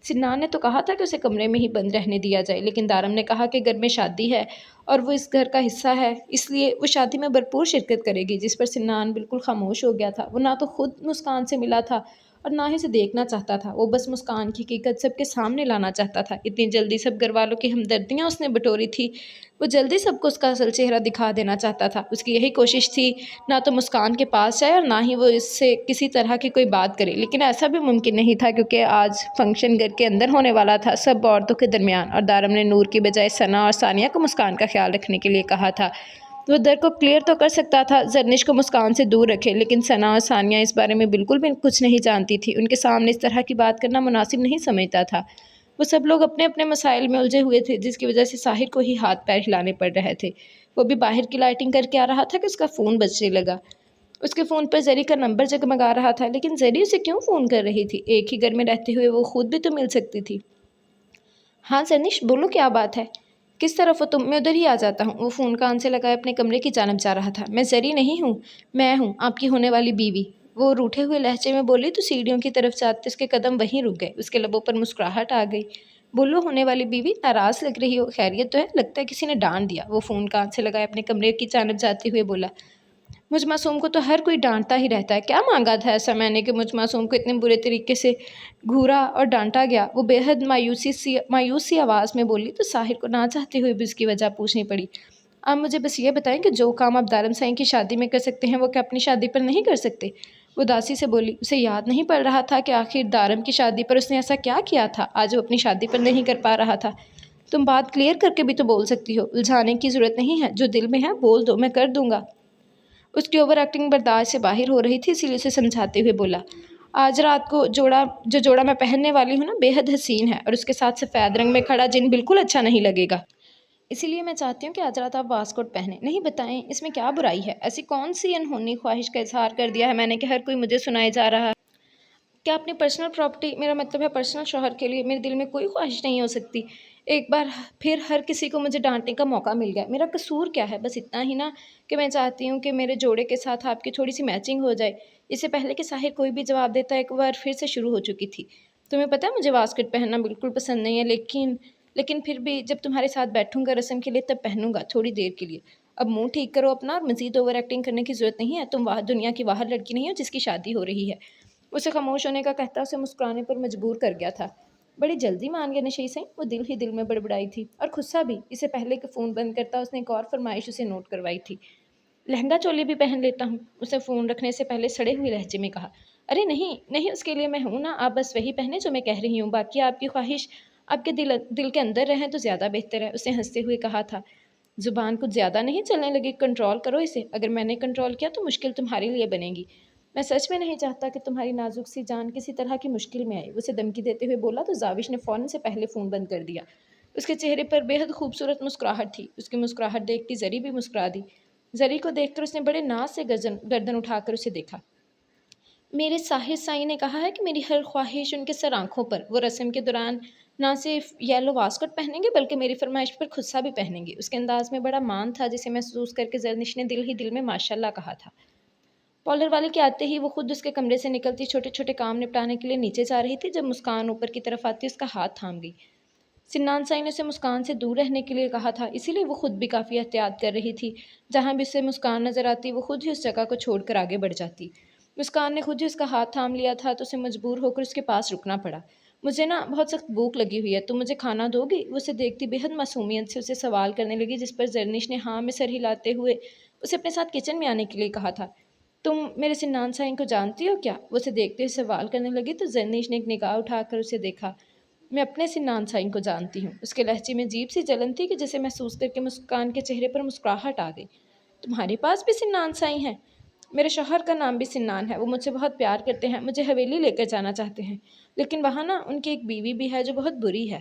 Speaker 1: سنان نے تو کہا تھا کہ اسے کمرے میں ہی بند رہنے دیا جائے، لیکن دارم نے کہا کہ گھر میں شادی ہے اور وہ اس گھر کا حصہ ہے، اس لیے وہ شادی میں بھرپور شرکت کرے گی، جس پر سنان بالکل خاموش ہو گیا تھا۔ وہ نہ تو خود مسکان سے ملا تھا اور نہ ہی اسے دیکھنا چاہتا تھا، وہ بس مسکان کی حقیقت سب کے سامنے لانا چاہتا تھا۔ اتنی جلدی سب گھر والوں کی ہمدردیاں اس نے بٹوری تھی، وہ جلدی سب کو اس کا اصل چہرہ دکھا دینا چاہتا تھا۔ اس کی یہی کوشش تھی، نہ تو مسکان کے پاس جائے اور نہ ہی وہ اس سے کسی طرح کی کوئی بات کرے، لیکن ایسا بھی ممکن نہیں تھا کیونکہ آج فنکشن گھر کے اندر ہونے والا تھا، سب عورتوں کے درمیان، اور دارم نے نور کی بجائے ثنا اور ثانیہ کو مسکان کا خیال رکھنے کے لیے کہا تھا۔ وہ در کو کلیئر تو کر سکتا تھا، زرنش کو مسکان سے دور رکھے، لیکن ثنا اور ثانیہ اس بارے میں بالکل بھی کچھ نہیں جانتی تھی، ان کے سامنے اس طرح کی بات کرنا مناسب نہیں سمجھتا تھا۔ وہ سب لوگ اپنے اپنے مسائل میں الجھے ہوئے تھے، جس کی وجہ سے ساحر کو ہی ہاتھ پیر ہلانے پڑ رہے تھے۔ وہ بھی باہر کی لائٹنگ کر کے آ رہا تھا کہ اس کا فون بجنے لگا۔ اس کے فون پر زری کا نمبر جگمگا رہا تھا، لیکن زری اسے کیوں فون کر رہی تھی؟ ایک ہی گھر میں رہتے ہوئے وہ خود بھی تو مل سکتی تھی۔ ہاں زرنش، بولو کیا بات ہے؟ کس طرف ہو تم؟ میں ادھر ہی آ جاتا ہوں۔ وہ فون کان سے لگائے اپنے کمرے کی جانب جا رہا تھا۔ میں زری نہیں ہوں، میں ہوں آپ کی ہونے والی بیوی، وہ روٹھے ہوئے لہجے میں بولی تو سیڑھیوں کی طرف جاتے اس کے قدم وہیں رک گئے، اس کے لبوں پر مسکراہٹ آ گئی۔ بولو ہونے والی بیوی، ناراض لگ رہی ہو، خیریت تو ہے؟ لگتا ہے کسی نے ڈانٹ دیا۔ وہ فون کان سے لگائے اپنے کمرے کی جانب جاتے ہوئے بولا۔ مجھ معصوم کو تو ہر کوئی ڈانٹتا ہی رہتا ہے، کیا مانگا تھا ایسا میں نے کہ مجھ معصوم کو اتنے برے طریقے سے گھورا اور ڈانٹا گیا؟ وہ بے حد مایوس سی آواز میں بولی تو ساحر کو نہ چاہتے ہوئے بھی اس کی وجہ پوچھنی پڑی۔ آپ مجھے بس یہ بتائیں کہ جو کام آپ دارم سائیں کی شادی میں کر سکتے ہیں وہ کیا اپنی شادی پر نہیں کر سکتے؟ وہ اداسی سے بولی۔ اسے یاد نہیں پڑ رہا تھا کہ آخر دارم کی شادی پر اس نے ایسا کیا کیا تھا آج وہ اپنی شادی پر نہیں کر پا رہا تھا۔ تم بات کلیئر کر کے بھی تو بول سکتی ہو، الجھانے کی ضرورت نہیں ہے، جو دل میں ہے بول دو، میں کر دوں گا۔ اس کی اوور ایکٹنگ برداشت سے باہر ہو رہی تھی، اسی لیے اسے سمجھاتے ہوئے بولا۔ آج رات کو جو جوڑا میں پہننے والی ہوں نا بے حد حسین ہے، اور اس کے ساتھ سفید رنگ میں کھڑا جن بالکل اچھا نہیں لگے گا، اسی لیے میں چاہتی ہوں کہ آج رات آپ واسکوٹ پہنیں۔ نہیں بتائیں اس میں کیا برائی ہے؟ ایسی کون سی انہونی خواہش کا اظہار کر دیا ہے میں نے کہ ہر کوئی مجھے سنائے جا رہا ہے؟ کیا اپنی پرسنل پراپرٹی، میرا مطلب ہے پرسنل شوہر کے لیے میرے دل میں کوئی خواہش نہیں ہو سکتی؟ ایک بار پھر ہر کسی کو مجھے ڈانٹنے کا موقع مل گیا، میرا قصور کیا ہے؟ بس اتنا ہی نا کہ میں چاہتی ہوں کہ میرے جوڑے کے ساتھ آپ کی تھوڑی سی میچنگ ہو جائے۔ اس سے پہلے کہ ساحر کوئی بھی جواب دیتا ایک بار پھر سے شروع ہو چکی تھی۔ تمہیں پتہ ہے مجھے واسکٹ پہننا بالکل پسند نہیں ہے، لیکن پھر بھی جب تمہارے ساتھ بیٹھوں گا رسم کے لیے تب پہنوں گا، تھوڑی دیر کے لیے۔ اب منہ ٹھیک کرو اپنا، اور مزید اوور ایکٹنگ کرنے کی ضرورت نہیں ہے، تم دنیا کی واحد لڑکی نہیں ہو جس کی شادی ہو رہی ہے۔ اسے خاموش ہونے کا کہتا اسے مسکرانے پر مجبور کر گیا تھا۔ بڑی جلدی مان گیا نشئی سائیں، وہ دل ہی دل میں بڑبڑائی تھی، اور غصہ بھی۔ اس سے پہلے کہ فون بند کرتا اس نے ایک اور فرمائش اسے نوٹ کروائی تھی۔ لہنگا چولی بھی پہن لیتا ہوں، اسے فون رکھنے سے پہلے سڑے ہوئے لہجے میں کہا۔ ارے نہیں، اس کے لیے میں ہوں نا، آپ بس وہی پہنے جو میں کہہ رہی ہوں، باقی آپ کی خواہش آپ کے دل کے اندر رہیں تو زیادہ بہتر ہے، اسے ہنستے ہوئے کہا تھا۔ زبان کچھ زیادہ نہیں چلنے لگی؟ کنٹرول کرو اسے، اگر میں نے کنٹرول کیا تو مشکل تمہارے لیے بنے گی۔ میں سچ میں نہیں چاہتا کہ تمہاری نازک سی جان کسی طرح کی مشکل میں آئے، اسے دھمکی دیتے ہوئے بولا تو زاوش نے فوراً سے پہلے فون بند کر دیا۔ اس کے چہرے پر بے حد خوبصورت مسکراہٹ تھی، اس کی مسکراہٹ دیکھ کے زری بھی مسکرا دی۔ زری کو دیکھ کر اس نے بڑے ناز سے گردن اٹھا کر اسے دیکھا۔ میرے ساحر سائی نے کہا ہے کہ میری ہر خواہش ان کے سر آنکھوں پر، وہ رسم کے دوران نہ صرف یلو واسکٹ پہنیں گے بلکہ میری فرمائش پر خود سا بھی پہنیں گے۔ اس کے انداز میں بڑا مان تھا جسے محسوس کر کے زرنش نے دل ہی دل میں ماشاءاللہ کہا تھا۔ پارلر والے کے آتے ہی وہ خود اس کے کمرے سے نکلتی چھوٹے چھوٹے کام نپٹانے کے لیے نیچے جا رہی تھی، جب مسکان اوپر کی طرف آتی اس کا ہاتھ تھام گئی۔ سنان سائی نے اسے مسکان سے دور رہنے کے لیے کہا تھا، اسی لیے وہ خود بھی کافی احتیاط کر رہی تھی۔ جہاں بھی اسے مسکان نظر آتی وہ خود ہی اس جگہ کو چھوڑ کر آگے بڑھ جاتی۔ مسکان نے خود ہی اس کا ہاتھ تھام لیا تھا تو اسے مجبور ہو کر اس کے پاس رکنا پڑا۔ مجھے نا بہت سخت بھوک لگی ہوئی ہے، تم مجھے کھانا دو گی؟ وہ اسے دیکھتی بے حد معصومیت سے اسے سوال کرنے لگی، جس پر زرنش نے ہاں میں سر ہلاتے ہوئے اسے اپنے ساتھ کچن میں آنے کے لیے کہا تھا۔ تم میرے سنان سائیں کو جانتی ہو کیا؟ وہ اسے دیکھتے ہوئے سوال کرنے لگی تو زرنش نے ایک نگاہ اٹھا کر اسے دیکھا۔ میں اپنے سنان سائیں کو جانتی ہوں۔ اس کے لہجے میں عجیب سی جلن تھی کہ جسے محسوس کر کے مسکان کے چہرے پر مسکراہٹ آ گئی۔ تمہارے پاس بھی سنان سائیں ہیں؟ میرے شوہر کا نام بھی سنان ہے، وہ مجھ سے بہت پیار کرتے ہیں، مجھے حویلی لے کر جانا چاہتے ہیں، لیکن وہاں نا ان کی ایک بیوی بھی ہے جو بہت بری ہے۔